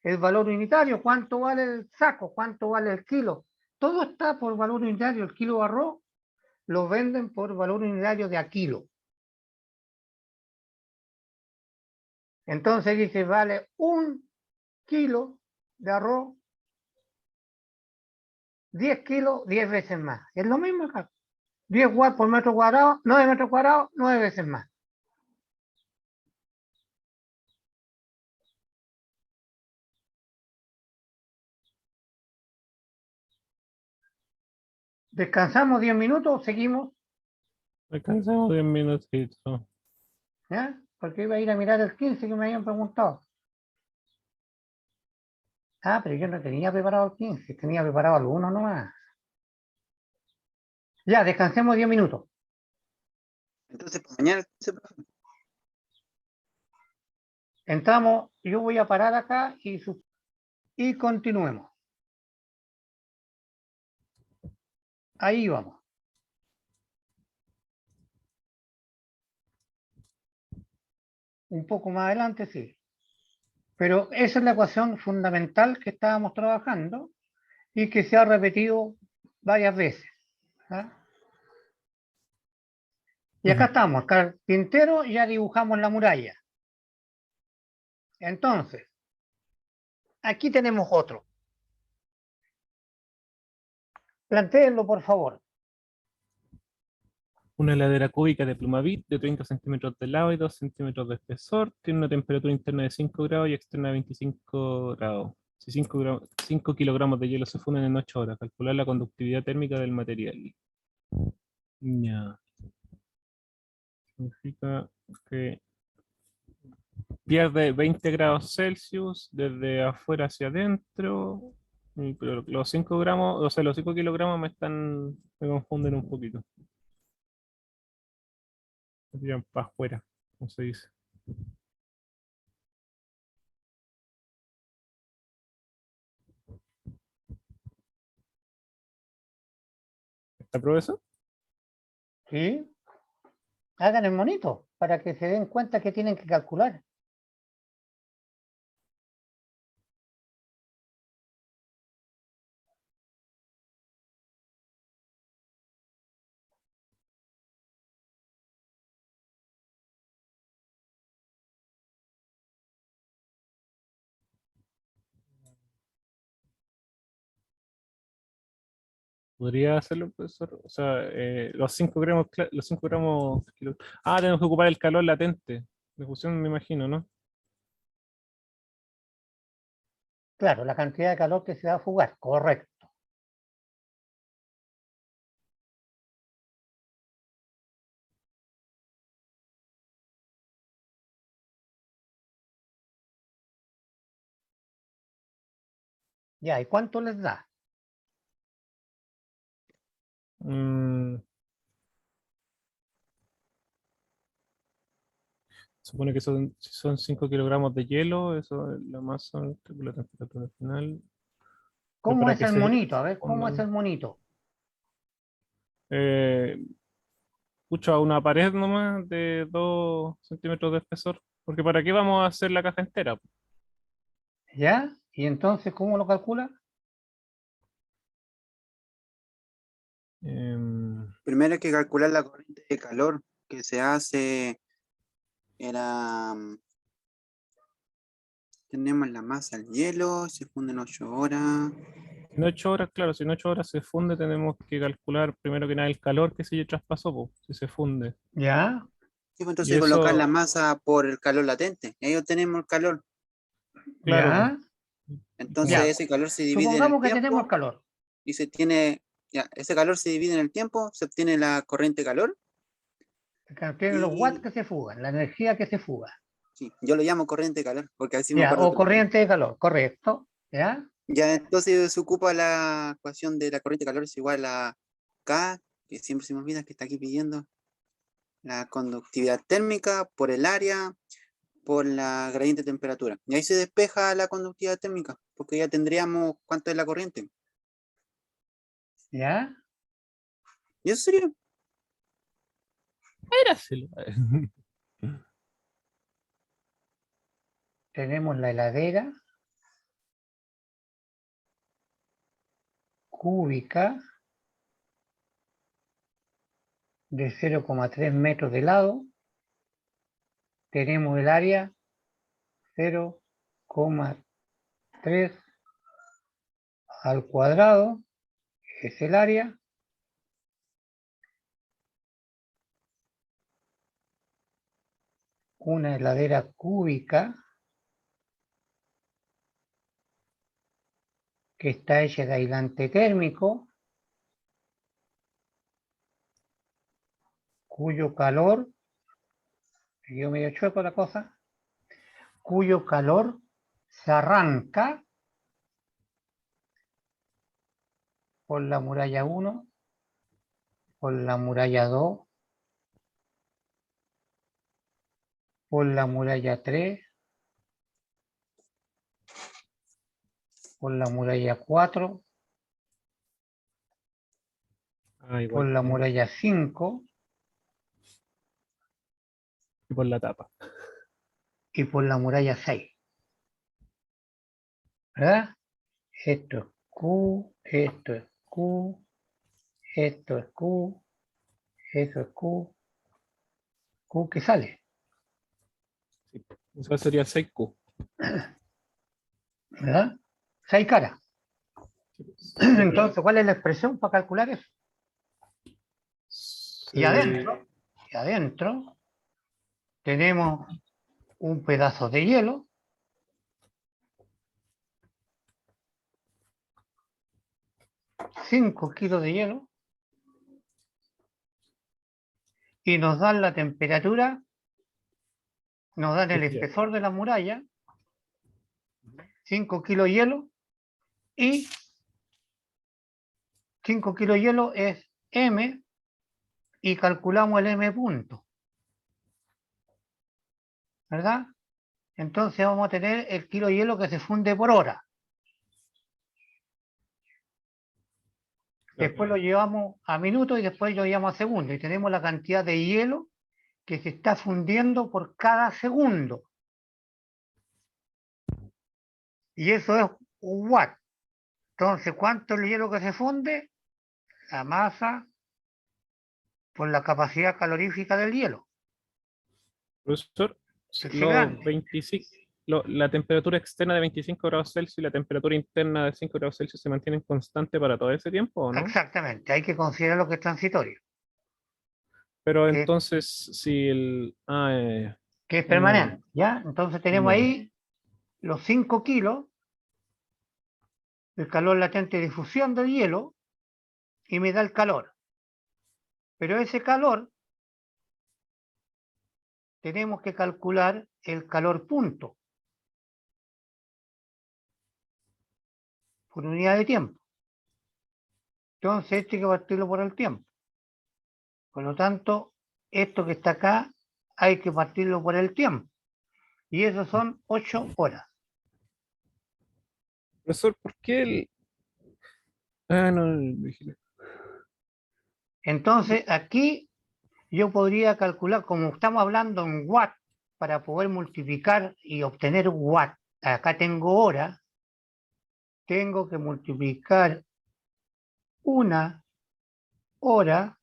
el valor unitario, cuánto vale el saco, cuánto vale el kilo. Todo está por valor unitario. El kilo de arroz lo venden por valor unitario de a kilo. Entonces dice, vale 1 kilo de arroz, 10 kilos, 10 veces más. Es lo mismo acá. 10 watts por metro cuadrado, 9 metros cuadrados, 9 veces más. Descansamos 10 minutos, seguimos, Alcanzamos 10 minutitos. ¿ya? Porque iba a ir a mirar el 15 que me habían preguntado. Ah, pero yo no tenía preparado el 15, tenía preparado el 1 nomás. Ya, descansemos 10 minutos. Entonces, para mañana, profe. Entramos, yo voy a parar acá y continuemos. Ahí vamos. Un poco más adelante, sí. Pero esa es la ecuación fundamental que estábamos trabajando y que se ha repetido varias veces. ¿Ah? Y acá estamos, carpintero, ya dibujamos la muralla. Entonces, aquí tenemos otro. Plantéenlo, por favor. Una heladera cúbica de Plumavit de 30 centímetros de lado y 2 centímetros de espesor. Tiene una temperatura interna de 5 grados y externa de 25 grados. Si 5 kilogramos de hielo se funden en 8 horas, calcular la conductividad térmica del material. Ya. Significa que pierde 20 grados Celsius desde afuera hacia adentro. Pero los 5 gramos, o sea, los 5 kilogramos me confunden un poquito. Me tiran para afuera, como se dice. ¿Está profesor? ¿Sí? Hagan el monito para que se den cuenta que tienen que calcular. Podría hacerlo, profesor. O sea, los 5 gramos, los 5 gramos. Ah, tenemos que ocupar el calor latente. De fusión, me imagino, ¿no? Claro, la cantidad de calor que se va a fugar, correcto. Ya, ¿y cuánto les da? Mm, Supone que si son 5 kilogramos de hielo, eso es la masa, la temperatura final. Pero ¿Cómo para es que el se monito? A ver, ¿cómo es fundan, el monito? eh, pucho a una pared nomás de 2 centímetros de espesor. Porque ¿para qué vamos a hacer la caja entera? ¿Ya? ¿Y entonces cómo lo calcula? Primero hay que calcular la corriente de calor que se hace. Era, tenemos la masa, el hielo, se funde en 8 horas. En 8 horas, claro, si en 8 horas se funde, tenemos que calcular primero que nada el calor que se traspasó, po, si se funde. ¿Ya? Sí, pues Y entonces colocar la eso, masa por el calor latente. Ahí obtenemos el calor. claro, po, ¿Ya? Entonces Ya. ese calor se divide en el Supongamos que tenemos tiempo calor. y se tiene, ya, ese calor se divide en el tiempo, se obtiene la corriente de calor Que tiene los watts y que se fugan, la energía que se fuga. sí, yo lo llamo corriente de calor porque así me Ya, acuerdo o todo el tiempo. corriente de calor, correcto. ¿Ya? Ya entonces se ocupa la ecuación de la corriente de calor es igual a K, que siempre se me olvida que está aquí pidiendo, la conductividad térmica por el área por la gradiente de temperatura. Y ahí se despeja la conductividad térmica, porque ya tendríamos cuánto es la corriente. ¿Ya? Y eso sería. éraselo. Tenemos la heladera cúbica de 0,3 metros de lado. Tenemos el área 0,3 al cuadrado, es el área. Una heladera cúbica que está hecha de aislante térmico, cuyo calor, yo medio chueco la cosa, cuyo calor se arranca por la muralla 1, por la muralla 2, por la muralla 3, por la muralla 4, Ah, por igual. la muralla 5 Y por la tapa. y por la muralla 6. ¿Verdad? Esto es Q, esto es Q, esto es Q, eso es Q, Q que sale. Sí. Eso sería 6Q. ¿Verdad? 6 caras. Entonces, ¿cuál es la expresión para calcular eso? Y adentro tenemos un pedazo de hielo, 5 kilos de hielo, y nos dan la temperatura, nos dan el espesor de la muralla, 5 kilos de hielo, y 5 kilos de hielo es M, y calculamos el M punto. ¿Verdad? Entonces vamos a tener el kilo de hielo que se funde por hora. Después lo llevamos a minutos y después lo llevamos a segundos. Y tenemos la cantidad de hielo que se está fundiendo por cada segundo. Y eso es un watt. Entonces, ¿cuánto es el hielo que se funde? La masa por la capacidad calorífica del hielo. Profesor, Que es los grande. 25, la temperatura externa de 25 grados Celsius y la temperatura interna de 5 grados Celsius se mantienen constantes para todo ese tiempo, ¿o no? Exactamente. Hay que considerar lo que es transitorio, Pero que, entonces, si el... que es eh, permanente. ¿Ya? Entonces tenemos ya. ahí los 5 kilos, el calor latente de difusión del hielo, y me da el calor. Pero ese calor tenemos que calcular el calor punto por unidad de tiempo. Entonces esto hay que partirlo por el tiempo. Por lo tanto, esto que está acá hay que partirlo por el tiempo. Y eso son 8 horas. Profesor, ¿por qué el...? Ah, no, el vigilante. Entonces, aquí yo podría calcular, como estamos hablando en watt, para poder multiplicar y obtener watt. Acá tengo hora, tengo que multiplicar una hora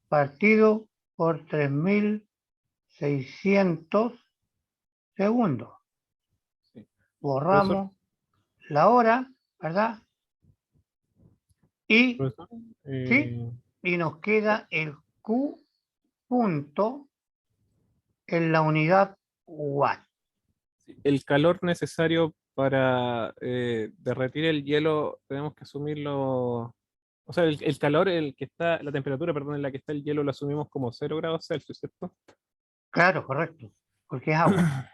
partido por 3600 segundos. Sí. Borramos la hora, ¿verdad? Y, Profesor, ¿sí? Y nos queda el Q punto en la unidad watt. el calor necesario para derretir el hielo, tenemos que asumirlo. O sea, el calor, el que está, la temperatura, perdón, en la que está el hielo, lo asumimos como 0 grados Celsius, ¿cierto? Claro, correcto, porque es agua.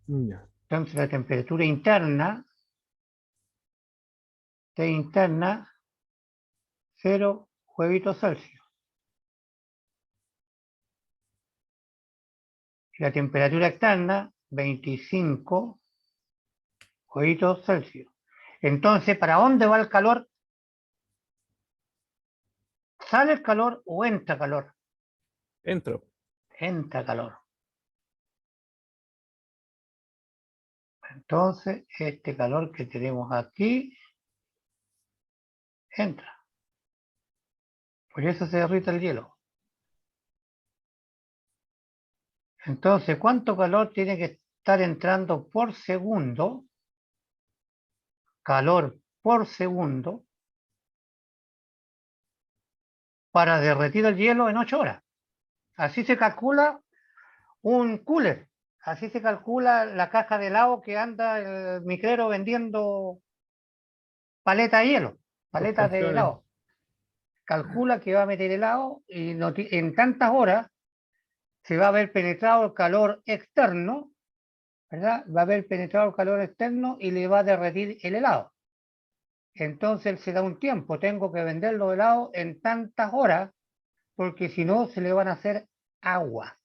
Ya. Entonces la temperatura interna, T interna, 0 huevitos Celsius. Y la temperatura externa, 25 huevitos Celsius. Entonces, ¿para dónde va el calor? ¿Sale el calor o entra calor? Entro. Entra calor. Entonces, este calor que tenemos aquí, entra. Por eso se derrite el hielo. Entonces, ¿cuánto calor tiene que estar entrando por segundo? Calor por segundo para derretir el hielo en 8 horas. Así se calcula un cooler. Así se calcula la caja de helado que anda el micrero vendiendo paletas de hielo, Los paletas de campeones. helado. Calcula que va a meter helado y en tantas horas se va a haber penetrado el calor externo, ¿verdad? Va a haber penetrado el calor externo y le va a derretir el helado. Entonces él se da un tiempo, tengo que vender los helados en tantas horas, porque si no se le van a hacer agua.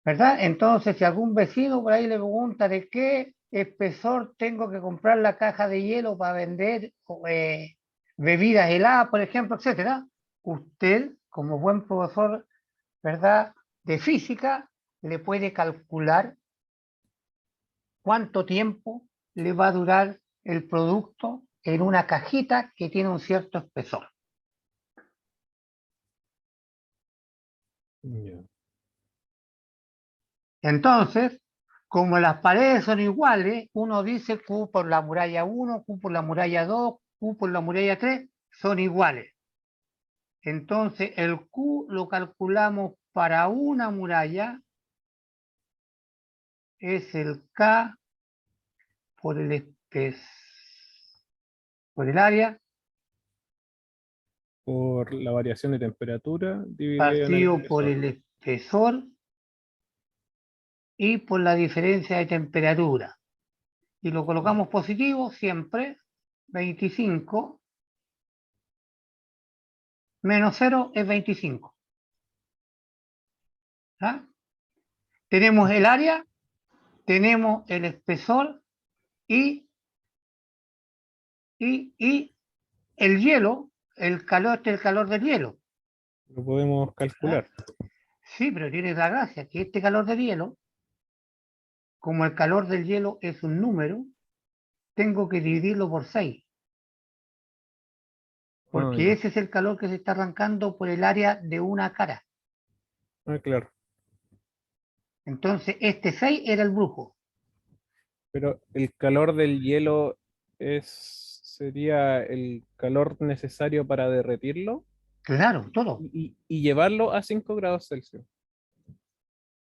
¿Verdad? Entonces, si algún vecino por ahí le pregunta de qué espesor tengo que comprar la caja de hielo para vender bebidas heladas, por ejemplo, etcétera, usted, como buen profesor, ¿verdad?, de física, le puede calcular cuánto tiempo le va a durar el producto en una cajita que tiene un cierto espesor. Ya. Entonces, como las paredes son iguales, uno dice Q por la muralla 1, Q por la muralla 2, Q por la muralla 3, son iguales. Entonces, el Q lo calculamos para una muralla, es el K por por el área, Por la variación de temperatura dividido en el partido por espesor. el espesor y por la diferencia de temperatura. Y lo colocamos positivo siempre, 25 menos 0 es 25. ¿Ah? Tenemos el área, tenemos el espesor y el hielo, el calor, el calor del hielo. Lo podemos calcular. Sí, pero tiene la gracia que este calor del hielo, como el calor del hielo es un número, tengo que dividirlo por 6. Porque Ya. ese es el calor que se está arrancando por el área de una cara. Claro. Entonces, este 6 era el brujo. Pero el calor del hielo sería el calor necesario para derretirlo Claro, todo. y llevarlo a 5 grados Celsius.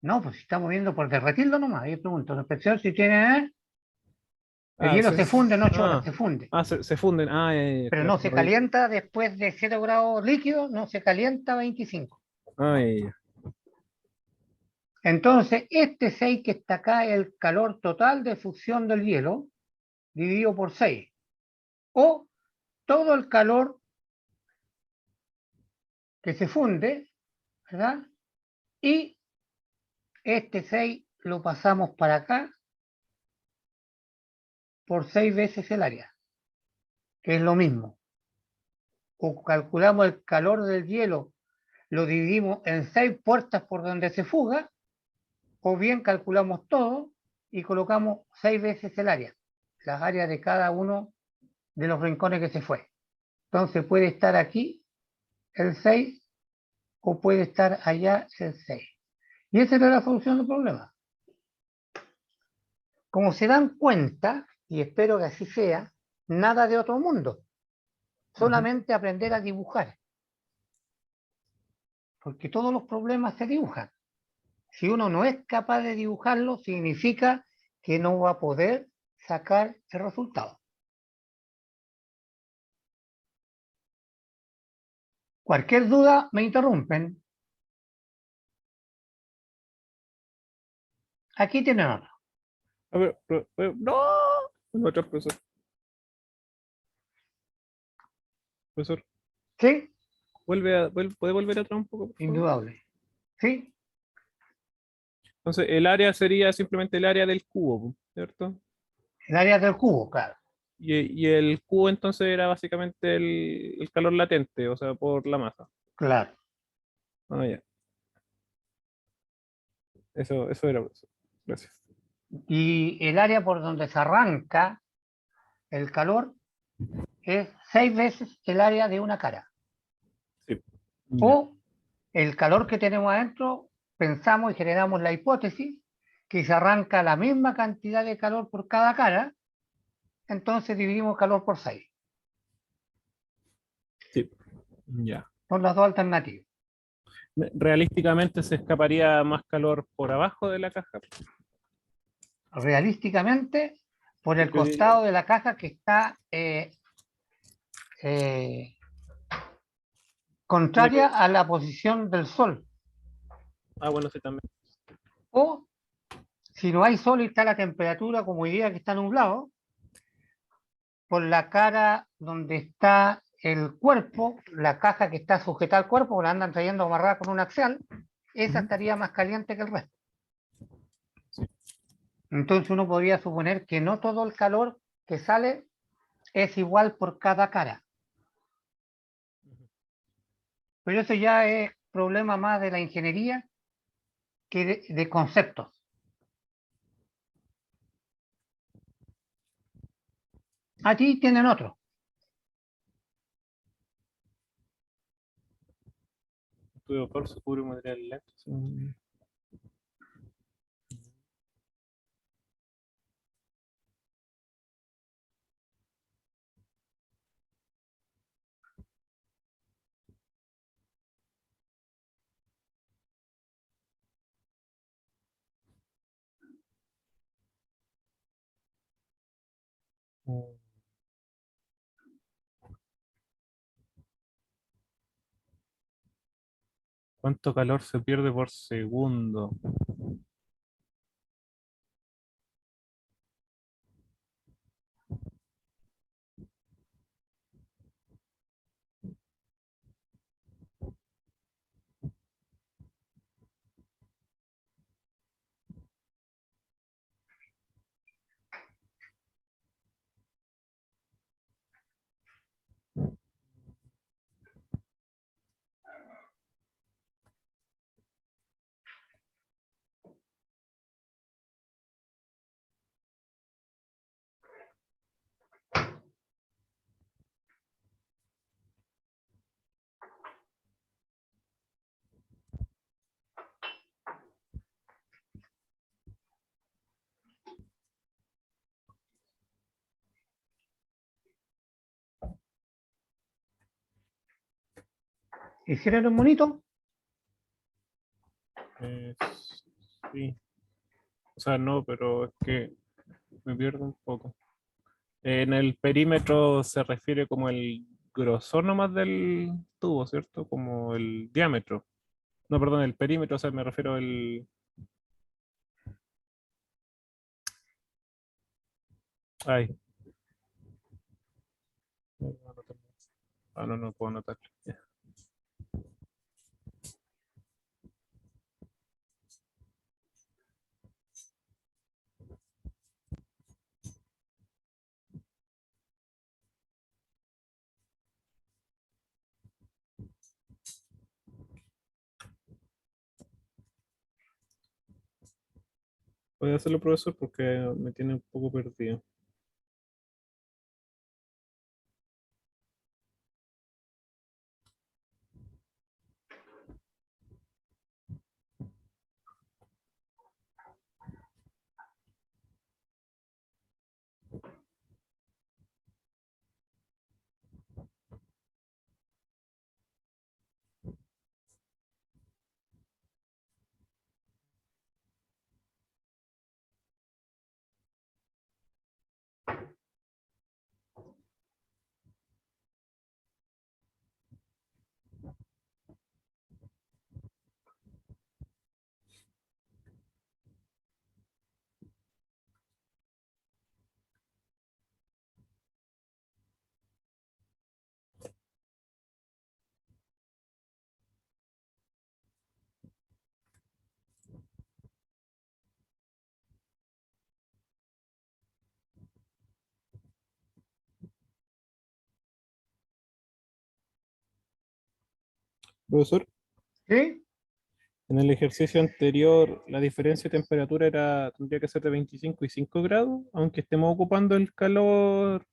No, pues si estamos viendo por derretirlo nomás. Ahí pregunto, la especial si tiene. El Ah, hielo se funde en 8 horas, se funde. se funden. Pero Claro. no se calienta después de 0 grados líquido, no se calienta 25. Ya. Entonces, este 6 que está acá es el calor total de fusión del hielo, dividido por 6. O todo el calor que se funde, ¿verdad? Y este 6 lo pasamos para acá por 6 veces el área, que es lo mismo. O calculamos el calor del hielo, lo dividimos en 6 puertas por donde se fuga, o bien calculamos todo y colocamos 6 veces el área, las áreas de cada uno de los rincones que se fue. Entonces puede estar aquí el 6 o puede estar allá el 6. Y esa era la solución del problema. Como se dan cuenta, y espero que así sea, nada de otro mundo. Solamente aprender a dibujar. Porque todos los problemas se dibujan. Si uno no es capaz de dibujarlo, significa que no va a poder sacar el resultado. Cualquier duda me interrumpen. Aquí tienen otro. A ver, no. Otra, profesor. Profesor, ¿Sí? ¿puede volver atrás un poco, por favor? Indudable. ¿Sí? Entonces, el área sería simplemente el área del cubo, ¿cierto? El área del cubo, claro. Y el cubo entonces era básicamente el calor latente, o sea, por la masa. Claro. Ah, ya. Eso era, profesor. Gracias. Y el área por donde se arranca el calor es 6 veces el área de una cara. Sí. O el calor que tenemos adentro, pensamos y generamos la hipótesis que se arranca la misma cantidad de calor por cada cara, entonces dividimos calor por 6. Sí. Ya. Son las dos alternativas. Realísticamente se escaparía más calor por abajo de la caja. Realísticamente, por el Porque hoy día- costado de la caja que está contraria a la posición del sol. Ah, bueno, sí, también. O si no hay sol y está la temperatura como hoy día que está nublado, por la cara donde está el cuerpo, la caja que está sujetada al cuerpo, la andan trayendo amarrada con un axial, esa Ujú. estaría más caliente que el resto. Sí. Entonces uno podría suponer que no todo el calor que sale es igual por cada cara. Pero eso ya es problema más de la ingeniería que de conceptos. Aquí tienen otro. Estudio torso, cubre material lento. Sí. Mm. ¿Cuánto calor se pierde por segundo? ¿Hicieron un monito? Eh, sí. O sea, no, pero es que me pierdo un poco. En el perímetro se refiere como el grosor nomás del tubo, ¿cierto? Como el diámetro. No, perdón, el perímetro, o sea, me refiero al... Ay. Ah, no, no puedo anotar. Ya. Puede hacerlo, profesor, porque me tiene un poco perdido. Profesor, ¿Sí? en el ejercicio anterior, la diferencia de temperatura tendría que ser de 25 y 5 grados, aunque estemos ocupando el calor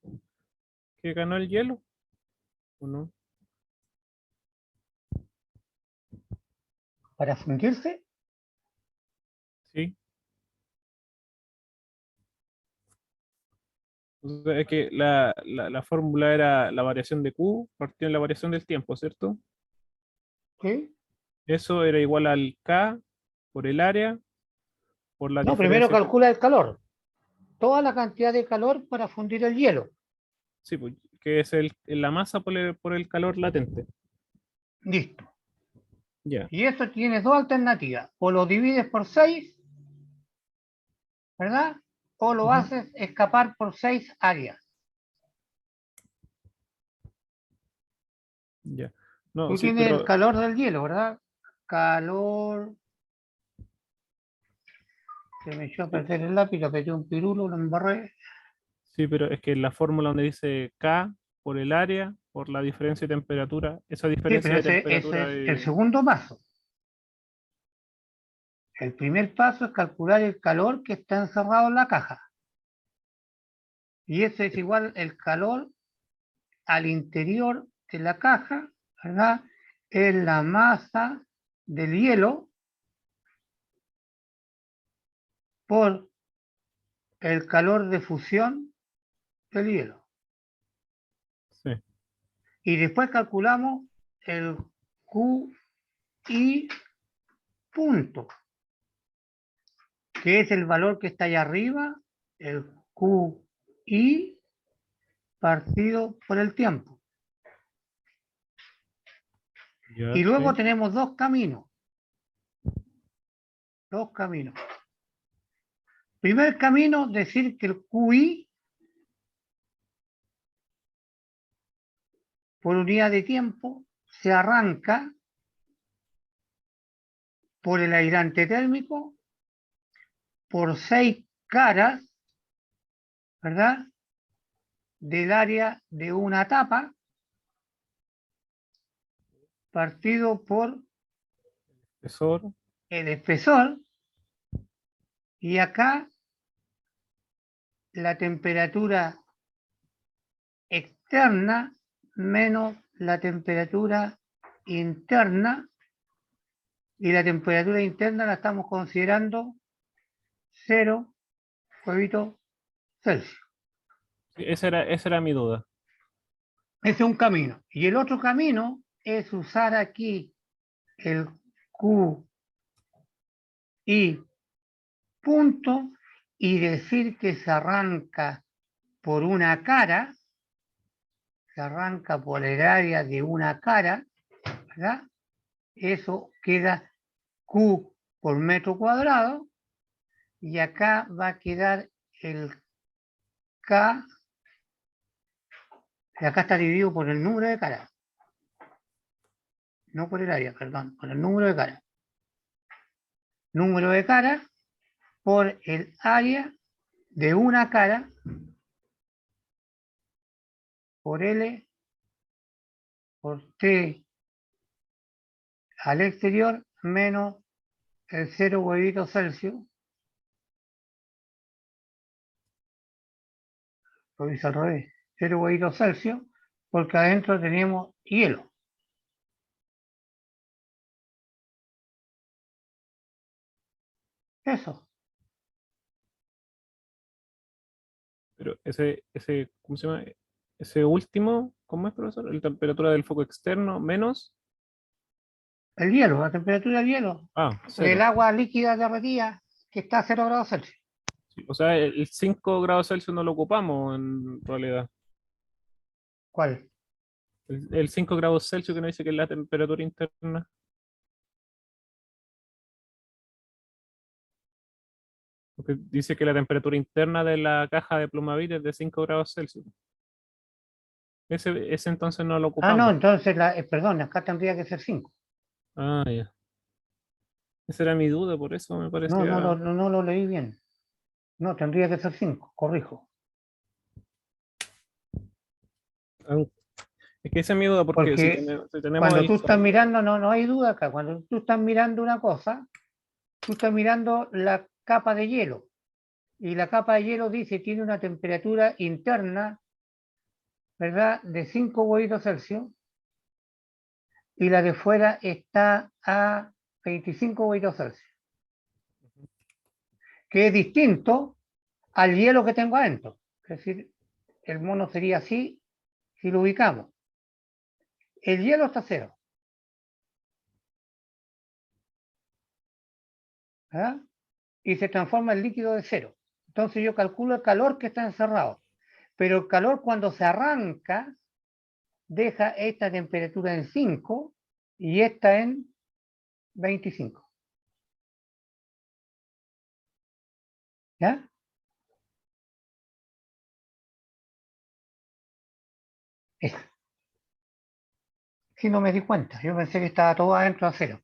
que ganó el hielo, ¿o no? Para fundirse. Sí. O sea, es que la fórmula era la variación de Q partido en la variación del tiempo, ¿cierto? ¿Sí? Eso era igual al K por el área, por la No, primero diferencia. calcula el calor. Toda la cantidad de calor para fundir el hielo. Sí, pues, que es la masa por el calor latente. Listo. Ya. Y eso tiene dos alternativas. O lo divides por 6, ¿verdad? O lo Ujú. haces escapar por 6 áreas. Ya. No, Tú sí, tienes el pero calor del hielo, ¿verdad? Calor. Se me echó a sí, perder el lápiz, le apreté un pirulo, lo embarré. sí, pero es que la fórmula donde dice K por el área, por la diferencia de temperatura, esa Sí, diferencia pero de ese temperatura es el segundo paso. El primer paso es calcular el calor que está encerrado en la caja. Y ese es igual el calor al interior de la caja, ¿verdad? Es la masa del hielo por el calor de fusión del hielo. sí, Y después calculamos el QI punto, que es el valor que está allá arriba, el QI partido por el tiempo. ya, Y luego sí. tenemos dos caminos. Dos caminos. Primer camino, decir que el QI por unidad de tiempo se arranca por el aislante térmico por 6 caras, ¿verdad? Del área de una tapa partido por Espesor, el espesor, y acá la temperatura externa menos la temperatura interna, y la temperatura interna la estamos considerando 0 huevito Celsius. sí, esa era mi duda. Ese es un camino. Y el otro camino es usar aquí el QI punto y decir que se arranca por una cara, se arranca por el área de una cara, ¿verdad? Eso queda Q por metro cuadrado, y acá va a quedar el K, y acá está dividido por el número de caras, no por el área, perdón, por el número de caras. Número de caras por el área de una cara por L por T al exterior menos el 0 huevito Celsius lo hice al revés, 0 grados Celsius, porque adentro tenemos hielo. Eso. Pero ¿cómo se llama? Ese último, ¿cómo es, profesor? La temperatura del foco externo menos. El hielo, la temperatura del hielo. Ah, El 0. agua líquida derretida que está a 0 grados Celsius. Sí, o sea, el 5 grados Celsius no lo ocupamos en realidad. ¿Cuál? El 5 grados Celsius que nos dice que es la temperatura interna. Porque dice que la temperatura interna de la caja de Plumavit es de 5 grados Celsius. Ese entonces no lo Ah, no, ocupamos. entonces, perdón, acá tendría que ser 5. Ah, ya. Esa era mi duda, por eso me No, parecía. no lo leí bien. No, tendría que ser 5, corrijo. Ah, es que esa es mi duda, porque Porque si tenemos cuando el tú estás calor. mirando, no hay duda acá, cuando tú estás mirando una cosa, tú estás mirando la capa de hielo. Y la capa de hielo dice tiene una temperatura interna, ¿verdad?, de 5 grados Celsius, y la de fuera está a 25 grados Celsius, que es distinto al hielo que tengo adentro. Es decir, el mono sería así si lo ubicamos. El hielo está a 0, ¿verdad? Y se transforma en líquido de 0. Entonces yo calculo el calor que está encerrado. Pero el calor cuando se arranca deja esta temperatura en 5 y esta en 25. ¿Ya? Eso. Si no me di cuenta, yo pensé que estaba todo adentro a 0.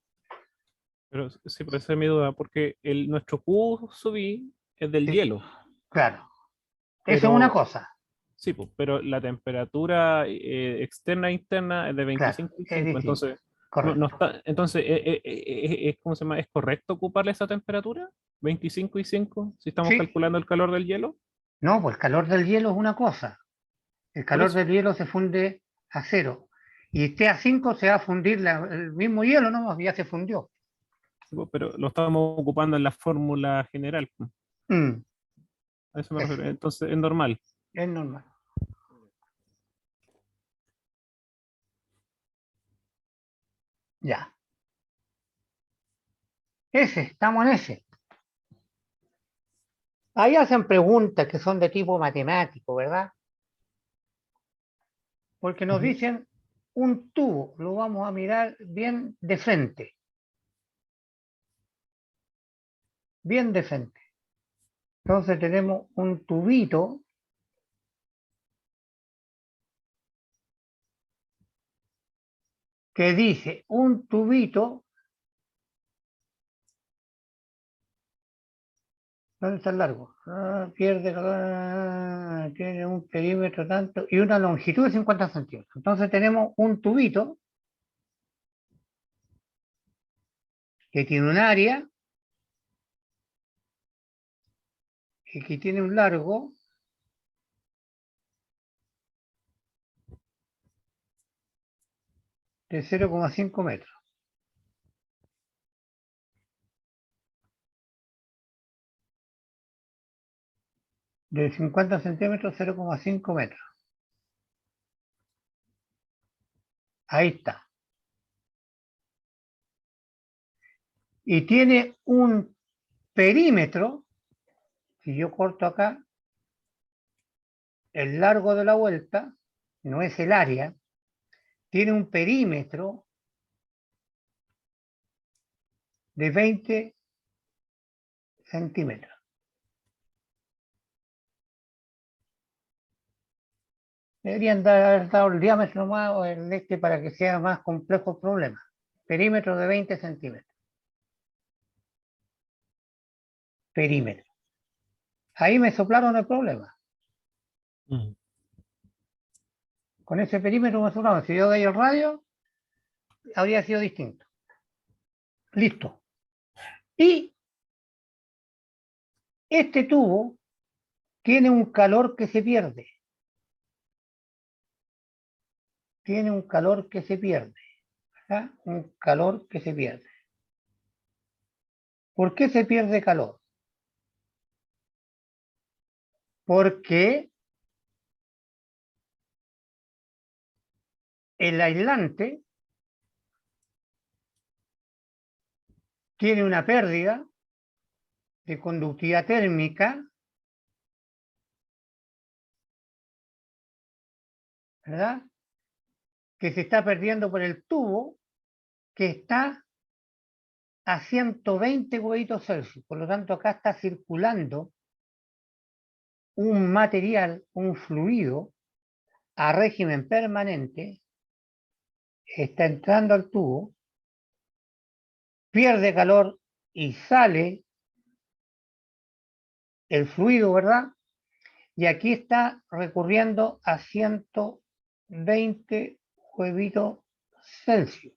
Pero sí, por eso es mi duda, porque nuestro cubo subí es del Sí, hielo, claro. Eso es una pero cosa, sí, pues, pero la temperatura externa e interna es de claro, 25 y es 5, distinto. entonces, no Correcto. está, entonces ¿cómo se llama? ¿Es correcto ocuparle esa temperatura? 25 y 5, si estamos Sí, calculando el calor del hielo, no, pues el calor del hielo es una cosa. El por calor eso. del hielo se funde a 0. Y esté a 5 se va a fundir el mismo hielo, ¿no? Ya se fundió. Sí, pues, pero lo estamos ocupando en la fórmula general, pues, Mm, a eso me eso, refiero, entonces es normal. es normal. Ya. Estamos en ese. Ahí hacen preguntas que son de tipo matemático, ¿verdad? Porque nos Ujú. dicen un tubo, lo vamos a mirar bien de frente, bien de frente. Entonces tenemos un tubito que dice, un tubito, ¿dónde está el largo? Pierde calor, tiene un perímetro tanto y una longitud de 50 centímetros. Entonces tenemos un tubito que tiene un área y que tiene un largo de 0,5 metros. De 50 centímetros, 0,5 metros. Ahí está. Y tiene un perímetro, si yo corto acá, el largo de la vuelta, no es el área, tiene un perímetro de 20 centímetros. Deberían haber dado el diámetro más o el para que sea más complejo el problema. Perímetro de 20 centímetros. Perímetro. Ahí me soplaron el problema. Mm. Con ese perímetro me soplaron. Si yo doy el radio, habría sido distinto. Listo. Y este tubo tiene un calor que se pierde. tiene un calor que se pierde, ¿verdad? Un calor que se pierde. ¿Por qué se pierde calor? Porque el aislante tiene una pérdida de conductividad térmica, ¿verdad? Que se está perdiendo por el tubo que está a 120 grados Celsius. Por lo tanto, acá está circulando un material, un fluido a régimen permanente, está entrando al tubo, pierde calor y sale el fluido, ¿verdad? Y aquí está recurriendo a 120 grados Celsius.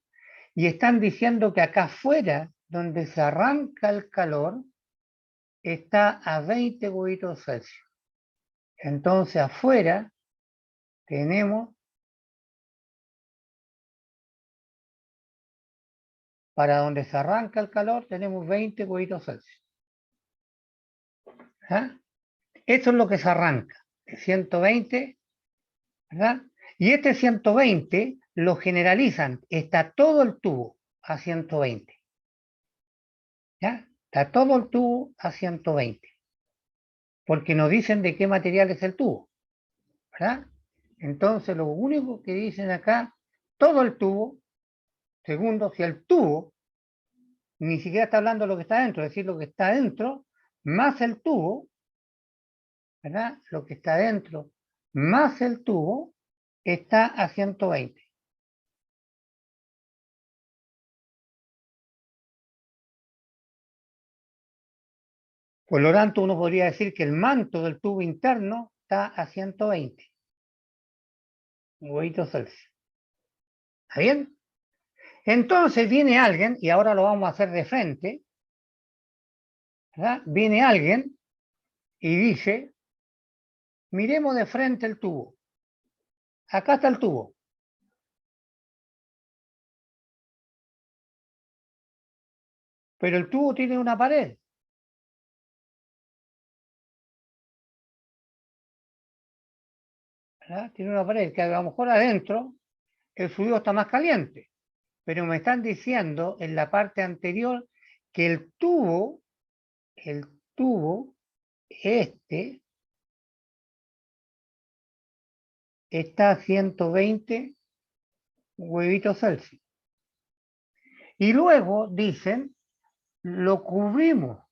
Y están diciendo que acá afuera, donde se arranca el calor, está a 20 grados Celsius. Entonces afuera tenemos, para donde se arranca el calor, tenemos 20 grados Celsius. ¿Ah? Eso es lo que se arranca, 120, ¿verdad? Y este 120 lo generalizan, está todo el tubo a 120. ¿Ya? Está todo el tubo a 120. Porque nos dicen de qué material es el tubo, ¿verdad? Entonces lo único que dicen acá, todo el tubo, segundo, si el tubo ni siquiera está hablando de lo que está dentro, es decir, lo que está dentro, más el tubo, ¿verdad? Lo que está dentro, más el tubo, está a 120. Por lo tanto, uno podría decir que el manto del tubo interno está a 120 grados Celsius. ¿Está bien? Entonces viene alguien, y ahora lo vamos a hacer de frente, ¿verdad? Viene alguien y dice, miremos de frente el tubo. Acá está el tubo. Pero el tubo tiene una pared. ¿Verdad? Tiene una pared que a lo mejor adentro el fluido está más caliente. Pero me están diciendo en la parte anterior que el tubo este está a 120 grados Celsius. Y luego dicen, lo cubrimos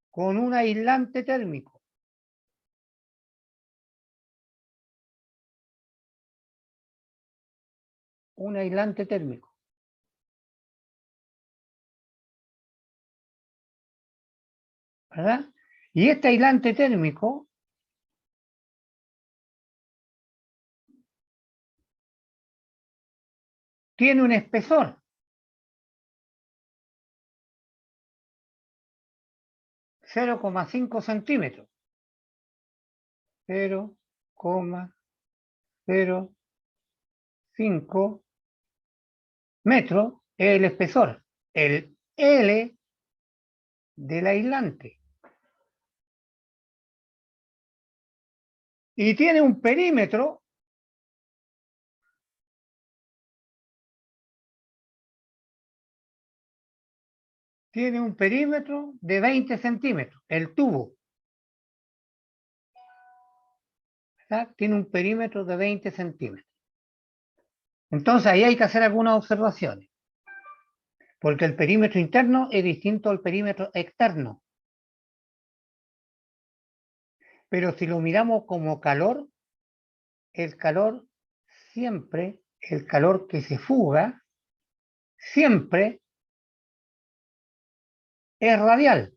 con un aislante térmico. Un aislante térmico. ¿Verdad? Y este aislante térmico tiene un espesor. .05 centímetros. 0,05 metros es el espesor. El L del aislante. Y tiene un perímetro de 20 centímetros, el tubo. ¿Verdad? Tiene un perímetro de 20 centímetros. Entonces ahí hay que hacer algunas observaciones. Porque el perímetro interno es distinto al perímetro externo. Pero si lo miramos como calor, el calor siempre, el calor que se fuga, siempre es radial.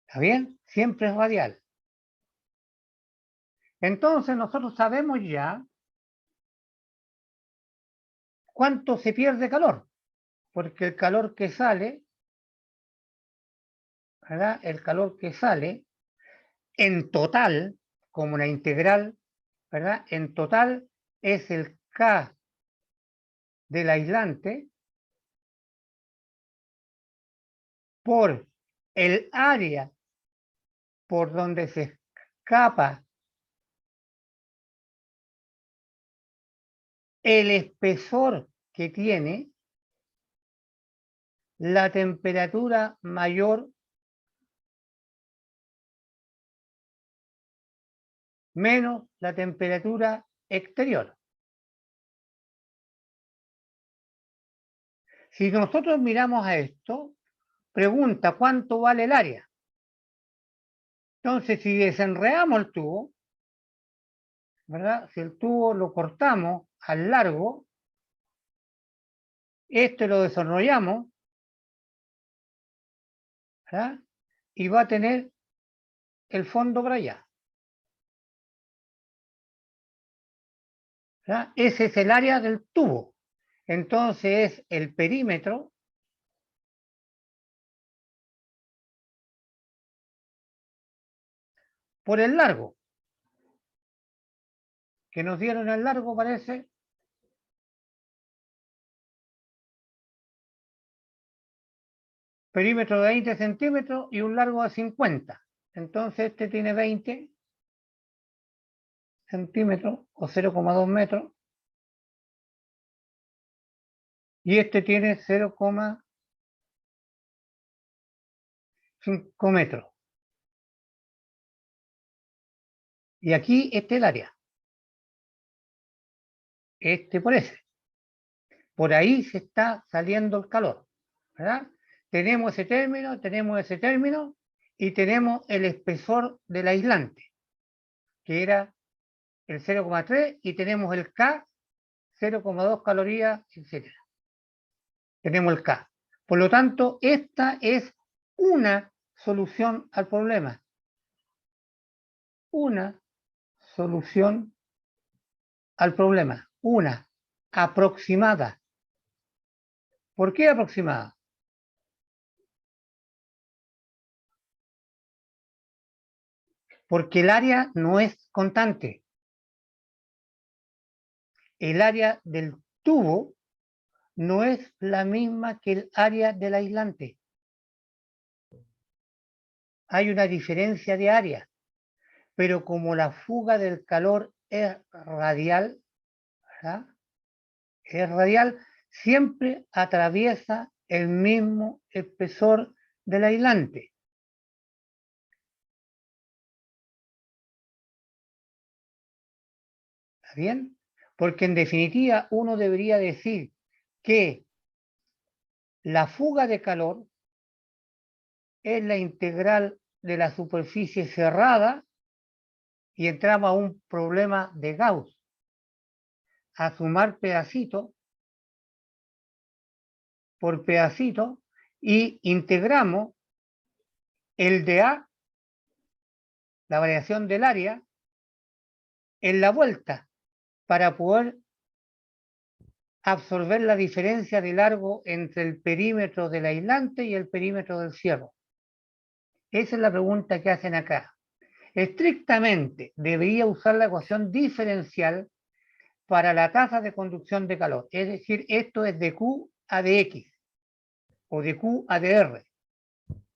¿Está bien? Siempre es radial. Entonces nosotros sabemos ya cuánto se pierde calor, porque el calor que sale, ¿verdad? El calor que sale en total, como una integral, ¿verdad? En total es el K del aislante por el área por donde se escapa el espesor que tiene la temperatura mayor menos la temperatura exterior. Si nosotros miramos a esto, pregunta cuánto vale el área. Entonces, si desenredamos el tubo, ¿verdad? Si el tubo lo cortamos al largo, este lo desarrollamos, ¿verdad? Y va a tener el fondo para allá, ¿verdad? Ese es el área del tubo. Entonces es el perímetro por el largo. Que nos dieron el largo, parece. Perímetro de 20 centímetros y un largo de 50. Entonces este tiene 20 centímetros o 0,2 metros. Y este tiene 0,5 metros. Y aquí este es el área. Este por ese. Por ahí se está saliendo el calor, ¿verdad? Tenemos ese término y tenemos el espesor del aislante, que era el 0,3 y tenemos el K, 0,2 calorías, etc. Tenemos el K. Por lo tanto, esta es una solución al problema. Una solución al problema. Una aproximada. ¿Por qué aproximada? Porque el área no es constante. El área del tubo no es la misma que el área del aislante. Hay una diferencia de área, pero como la fuga del calor es radial, ¿verdad? Es radial, siempre atraviesa el mismo espesor del aislante. ¿Está bien? Porque en definitiva uno debería decir que la fuga de calor es la integral de la superficie cerrada y entramos a un problema de Gauss. A sumar pedacito por pedacito y integramos el de A, la variación del área, en la vuelta para poder absorber la diferencia de largo entre el perímetro del aislante y el perímetro del cierre. Esa es la pregunta que hacen acá. Estrictamente debería usar la ecuación diferencial para la tasa de conducción de calor. Es decir, esto es de Q a de X o de Q a de R.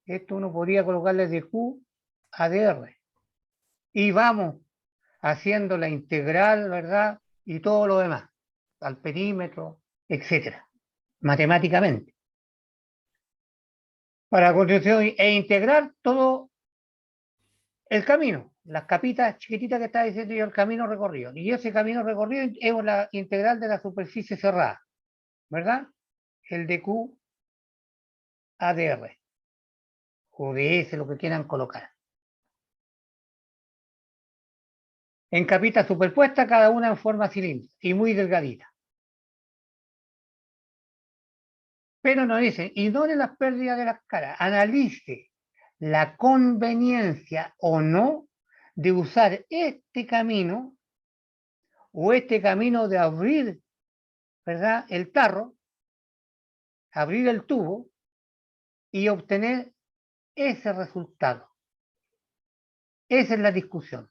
Esto uno podría colocarle de Q a de R. Y vamos haciendo la integral, ¿verdad? Y todo lo demás, al perímetro, etcétera, matemáticamente. Para continuación e integrar todo el camino, las capitas chiquititas que está diciendo yo, el camino recorrido. Y ese camino recorrido es la integral de la superficie cerrada, ¿verdad? El de Q a de R, o de S, lo que quieran colocar. En capitas superpuestas, cada una en forma cilíndrica y muy delgadita. Pero nos dicen, ignore las pérdidas de las caras, analice la conveniencia o no de usar este camino o este camino de abrir, ¿verdad?, el tarro, abrir el tubo y obtener ese resultado. Esa es la discusión.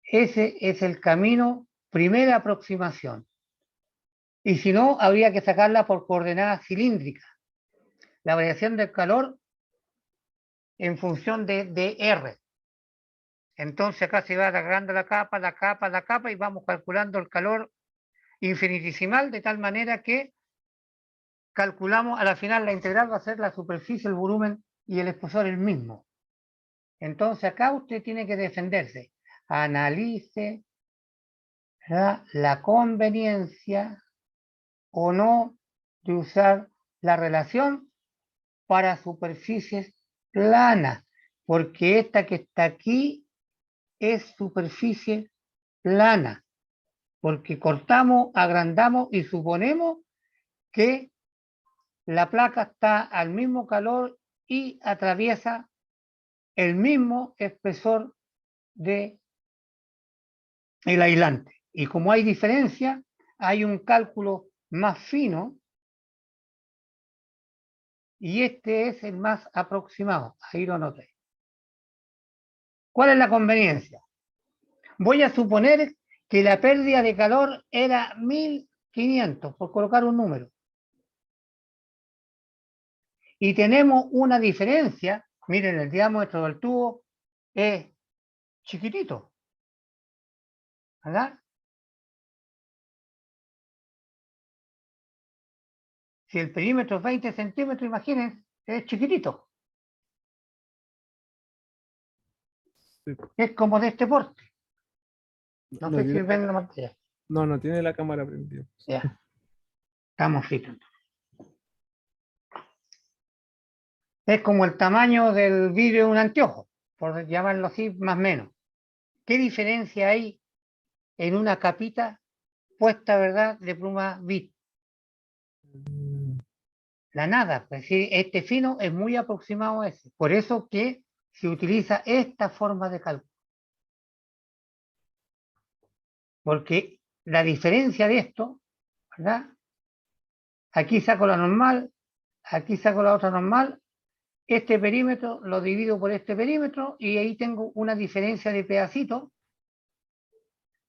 Ese es el camino, primera aproximación. Y si no, habría que sacarla por coordenadas cilíndricas. La variación del calor en función de R. Entonces acá se va agarrando la capa y vamos calculando el calor infinitesimal de tal manera que calculamos a la final la integral va a ser la superficie, el volumen y el espesor el mismo. Entonces acá usted tiene que defenderse. Analice la conveniencia o no de usar la relación para superficies planas, porque esta que está aquí es superficie plana, porque cortamos, agrandamos y suponemos que la placa está al mismo calor y atraviesa el mismo espesor de el aislante. Y como hay diferencia, hay un cálculo más fino y este es el más aproximado. Ahí lo noté. ¿Cuál es la conveniencia? Voy a suponer que la pérdida de calor era 1500, por colocar un número. Y tenemos una diferencia, miren, el diámetro del tubo es chiquitito, ¿verdad? Si el perímetro es 20 centímetros, imaginen, es chiquitito. Sí. Es como de este porte. No No sé si tiene, ven la pantalla. no tiene la cámara prendida. Ya, estamos fritos. Es como el tamaño del vidrio de un anteojo, por llamarlo así, más o menos. ¿Qué diferencia hay en una capita puesta, verdad, de pluma bit? La nada. Es decir, este fino es muy aproximado a ese. Por eso que se utiliza esta forma de cálculo. Porque la diferencia de esto, ¿verdad? Aquí saco la normal, aquí saco la otra normal, este perímetro lo divido por este perímetro y ahí tengo una diferencia de pedacitos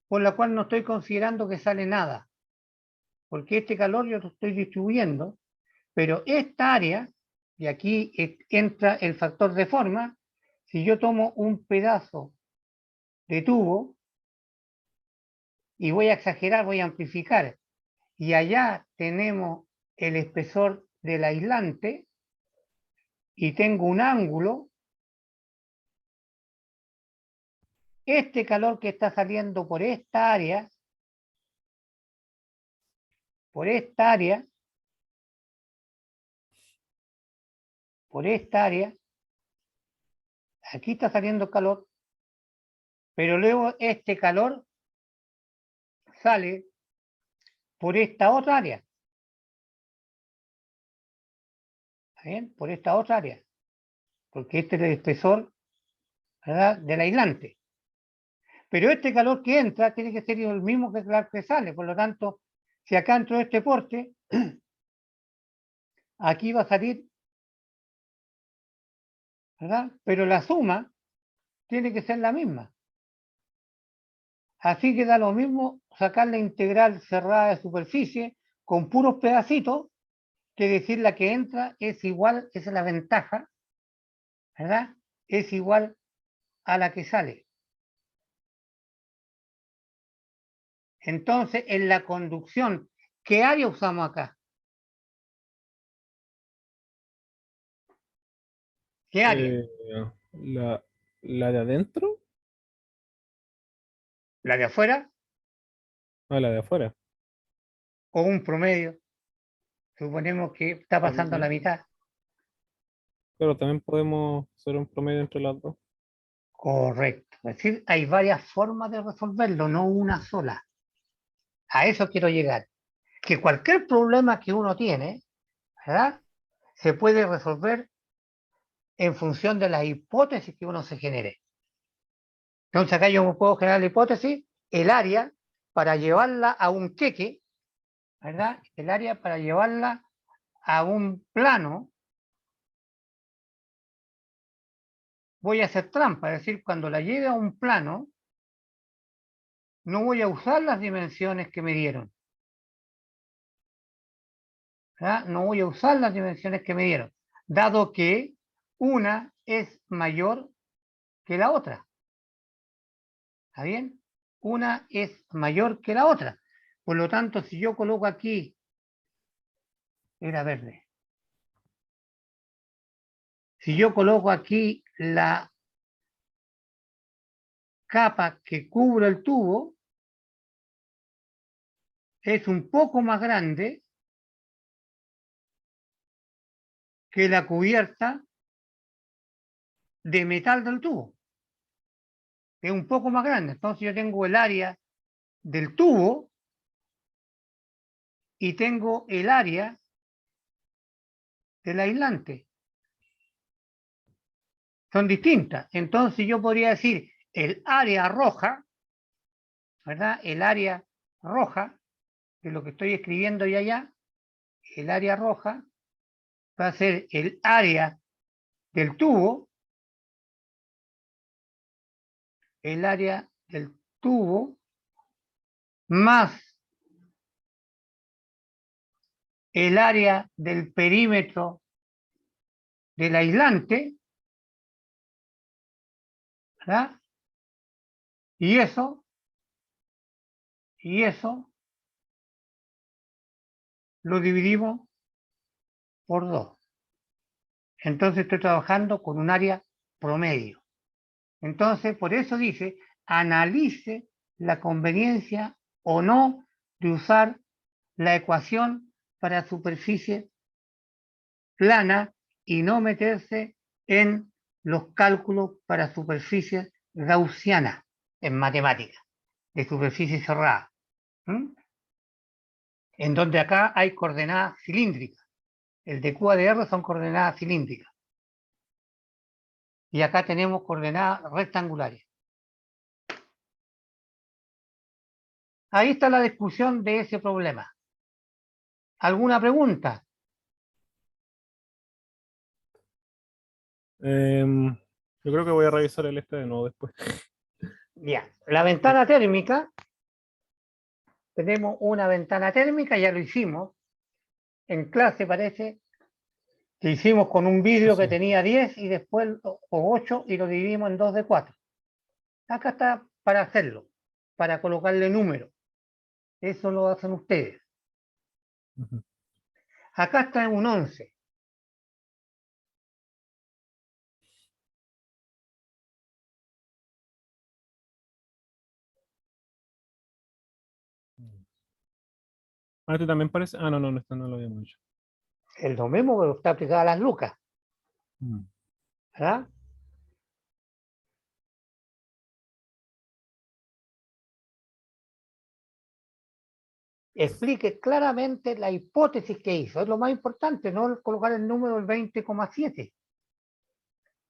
por la cual no estoy considerando que sale nada. Porque este calor yo lo estoy distribuyendo, pero esta área, y aquí entra el factor de forma, si yo tomo un pedazo de tubo y voy a exagerar, voy a amplificar, y allá tenemos el espesor del aislante y tengo un ángulo, este calor que está saliendo por esta área, por esta área, por esta área, aquí está saliendo calor, pero luego este calor sale por esta otra área. ¿Está bien? Por esta otra área. Porque este es el espesor, ¿verdad?, del aislante. Pero este calor que entra tiene que ser el mismo que el calor que sale. Por lo tanto, si acá entró este porte, aquí va a salir, ¿verdad? Pero la suma tiene que ser la misma. Así que da lo mismo sacar la integral cerrada de superficie con puros pedacitos que decir la que entra es igual, esa es la ventaja, ¿verdad? Es igual a la que sale. Entonces, en la conducción, ¿qué área usamos acá? ¿Qué área? La, la de adentro ¿La de afuera o la de afuera. o un promedio? Suponemos que está pasando la mitad. Pero también podemos hacer un promedio entre las dos. Correcto. Es decir, hay varias formas de resolverlo, no una sola. A eso quiero llegar. Que cualquier problema que uno tiene, ¿verdad?, se puede resolver en función de las hipótesis que uno se genere. Entonces acá yo me puedo generar la hipótesis, el área para llevarla a un queque, ¿verdad? El área para llevarla a un plano voy a hacer trampa, es decir, cuando la lleve a un plano, no voy a usar las dimensiones que me dieron. ¿Verdad? No voy a usar las dimensiones que me dieron, dado que una es mayor que la otra. ¿Está bien? Una es mayor que la otra. Por lo tanto, si yo coloco aquí, era verde. Si yo coloco aquí la capa que cubre el tubo, es un poco más grande que la cubierta de metal del tubo. Es un poco más grande. Entonces yo tengo el área del tubo y tengo el área del aislante. Son distintas. Entonces yo podría decir el área roja, ¿verdad? El área roja, que es lo que estoy escribiendo ya allá, el área roja va a ser el área del tubo, el área del tubo más el área del perímetro del aislante, ¿verdad? Y eso lo dividimos por 2. Entonces estoy trabajando con un área promedio. Entonces, por eso dice, analice la conveniencia o no de usar la ecuación para superficie plana y no meterse en los cálculos para superficies gaussianas en matemáticas, de superficie cerrada. En donde acá hay coordenadas cilíndricas. El de QADR son coordenadas cilíndricas. Y acá tenemos coordenadas rectangulares. Ahí está la discusión de ese problema. ¿Alguna pregunta? Yo creo que voy a revisar el este de nuevo después. Ya. La ventana térmica. Tenemos una ventana térmica, ya lo hicimos. En clase parece que hicimos con un vidrio que Sí. tenía 10 y después o 8 y lo dividimos en 2 de 4. Acá está para hacerlo, para colocarle número. Eso lo hacen ustedes. Ujú. Acá está un 11. Este también parece. Ah, no, este no lo habíamos hecho. Es lo mismo que está aplicado a las lucas, Mm. ¿verdad? Explique claramente la hipótesis que hizo. Es lo más importante, no colocar el número del 20,7,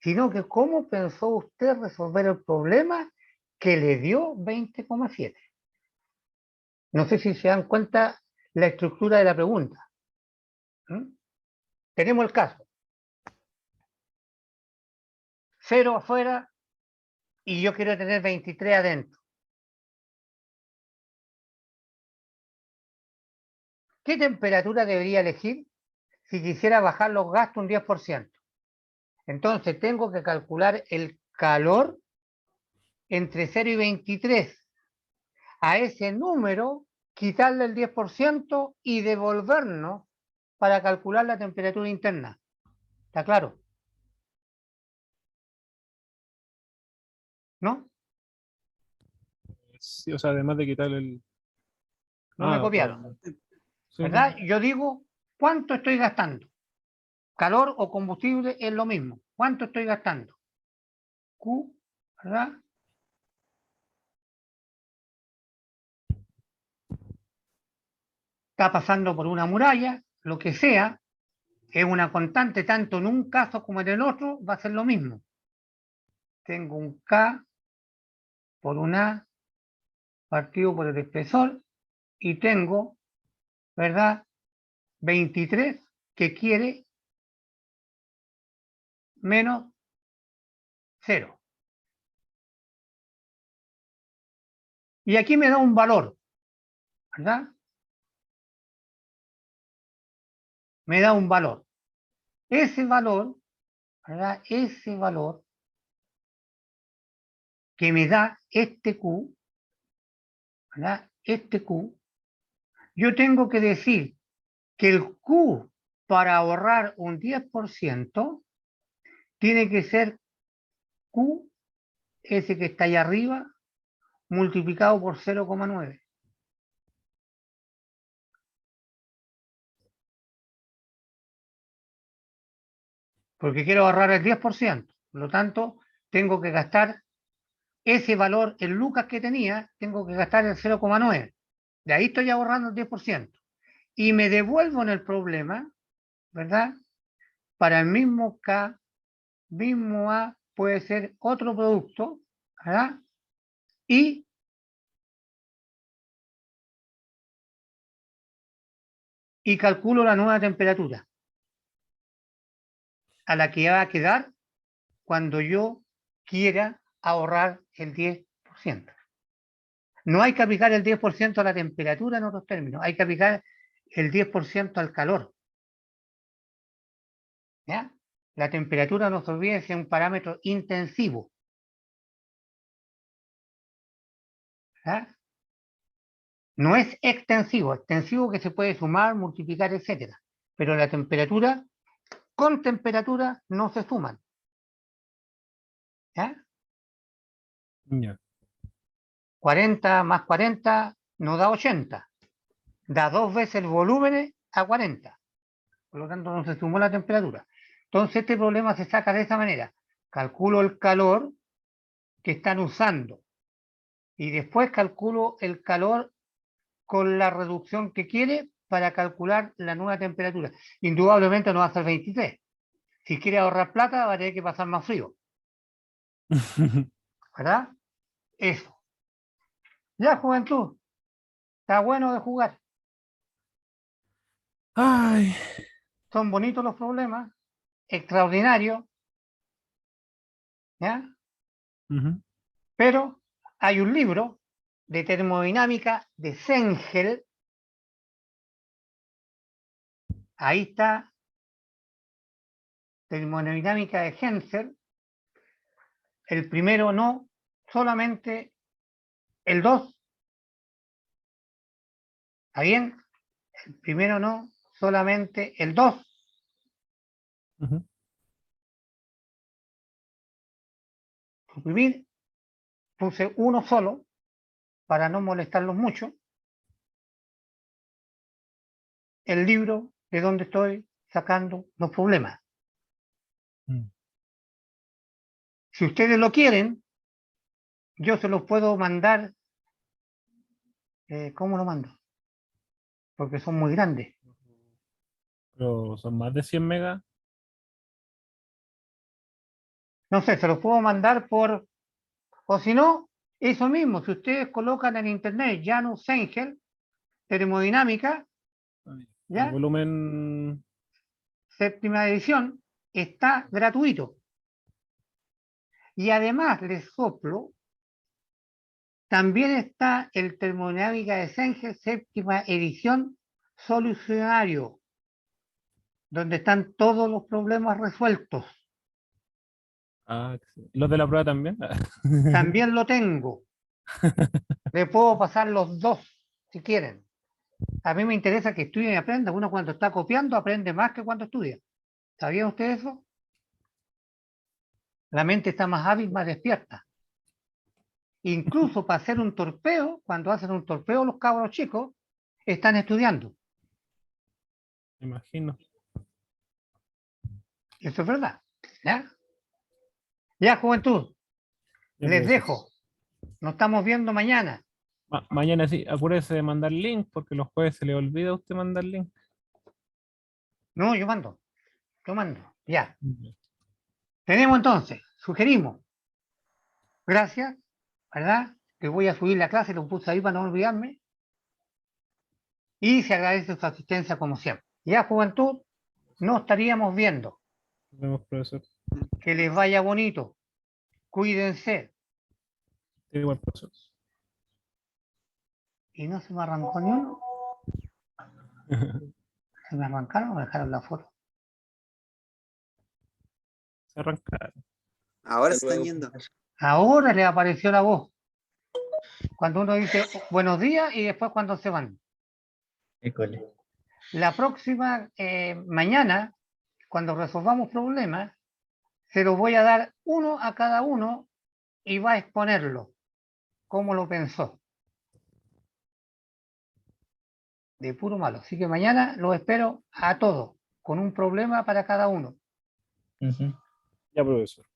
sino que cómo pensó usted resolver el problema que le dio 20,7. No sé si se dan cuenta la estructura de la pregunta. Tenemos el caso. 0 afuera y yo quiero tener 23 adentro. ¿Qué temperatura debería elegir si quisiera bajar los gastos un 10%? Entonces tengo que calcular el calor entre 0 y 23. A ese número, quitarle el 10% y devolvernos para calcular la temperatura interna. ¿Está claro? ¿No? Sí, o sea, además de quitar el. No me copiaron. Sí, ¿Verdad? Yo digo, ¿cuánto estoy gastando? Calor o combustible es lo mismo. ¿Cuánto estoy gastando? Q, ¿verdad? Está pasando por una muralla, lo que sea, es una constante, tanto en un caso como en el otro, va a ser lo mismo. Tengo un K por un A partido por el espesor y tengo, ¿verdad? 23 que quiere menos 0. Y aquí me da un valor, ¿verdad? Me da un valor. Ese valor, ¿verdad? Ese valor que me da este Q, ¿verdad? Este Q, yo tengo que decir que el Q para ahorrar un 10% tiene que ser Q, ese que está ahí arriba, multiplicado por 0,9. Porque quiero ahorrar el 10%. Por lo tanto, tengo que gastar ese valor en lucas que tenía, tengo que gastar el 0,9. De ahí estoy ahorrando el 10%. Y me devuelvo en el problema, ¿verdad? Para el mismo K, mismo A, puede ser otro producto, ¿verdad? Y calculo la nueva temperatura a la que va a quedar cuando yo quiera ahorrar el 10%. No hay que aplicar el 10% a la temperatura en otros términos, hay que aplicar el 10% al calor. ¿Ya? La temperatura, no se olvide, es un parámetro intensivo. ¿Ya? No es extensivo que se puede sumar, multiplicar, etcétera. Pero la temperatura, con temperatura, no se suman. ¿Ya? Ya. 40 más 40 nos da 80. Da 2 veces el volumen a 40. Por lo tanto, no se sumó la temperatura. Entonces, este problema se saca de esa manera. Calculo el calor que están usando y después calculo el calor con la reducción que quiere para calcular la nueva temperatura. Indudablemente no va a ser 23. Si quiere ahorrar plata, va a tener que pasar más frío. ¿Verdad? Eso. Ya, juventud. Está bueno de jugar. Ay. Son bonitos los problemas. Extraordinarios. ¿Ya? Ujú. Pero hay un libro de termodinámica de Sengel. Ahí está. Termodinámica de Hensel. El primero no, solamente el 2. ¿Está bien? El primero no, solamente el 2. Ujú. Suprimir. Puse uno solo para no molestarlos mucho. El libro de donde estoy sacando los problemas. Mm. Si ustedes lo quieren, yo se los puedo mandar. ¿Cómo lo mando? Porque son muy grandes. Pero son más de 100 megas. No sé, se los puedo mandar por... O si no, eso mismo, si ustedes colocan en internet Janus Sengel, termodinámica, El ¿ya? volumen. Séptima edición, está gratuito. Y además les soplo, también está el termodinámica de Sengel, séptima edición, solucionario, donde están todos los problemas resueltos. Ah, sí. Los de la prueba también. También lo tengo. Le puedo pasar los dos, si quieren. A mí me interesa que estudien y aprendan. Uno cuando está copiando aprende más que cuando estudia. ¿Sabía usted eso? La mente está más hábil, más despierta. Incluso para hacer un torpeo, cuando hacen un torpeo los cabros chicos, están estudiando. Me imagino. Eso es verdad. ¿Ya? Ya, juventud, Ya, les profesor. dejo. Nos estamos viendo mañana. Mañana sí, apúrese de mandar link porque los jueves se le olvida a usted mandar link. No, yo mando. Yo mando. Ya. Ya. Tenemos entonces, sugerimos. Gracias, ¿verdad? Que voy a subir la clase, lo puse ahí para no olvidarme. Y se agradece su asistencia como siempre. Ya, juventud, nos estaríamos viendo. Nos vemos, profesor. Que les vaya bonito. Cuídense. Igual profesor. Y no se me arrancó ni uno. Se me arrancaron o me dejaron la foto. Se arrancaron. Ahora Hasta se están luego. yendo. Ahora le apareció la voz. Cuando uno dice buenos días y después cuando se van. École. La próxima mañana, cuando resolvamos problemas, se los voy a dar uno a cada uno y va a exponerlo, cómo lo pensó. De puro malo. Así que mañana los espero a todos, con un problema para cada uno. Ujú. Ya, profesor.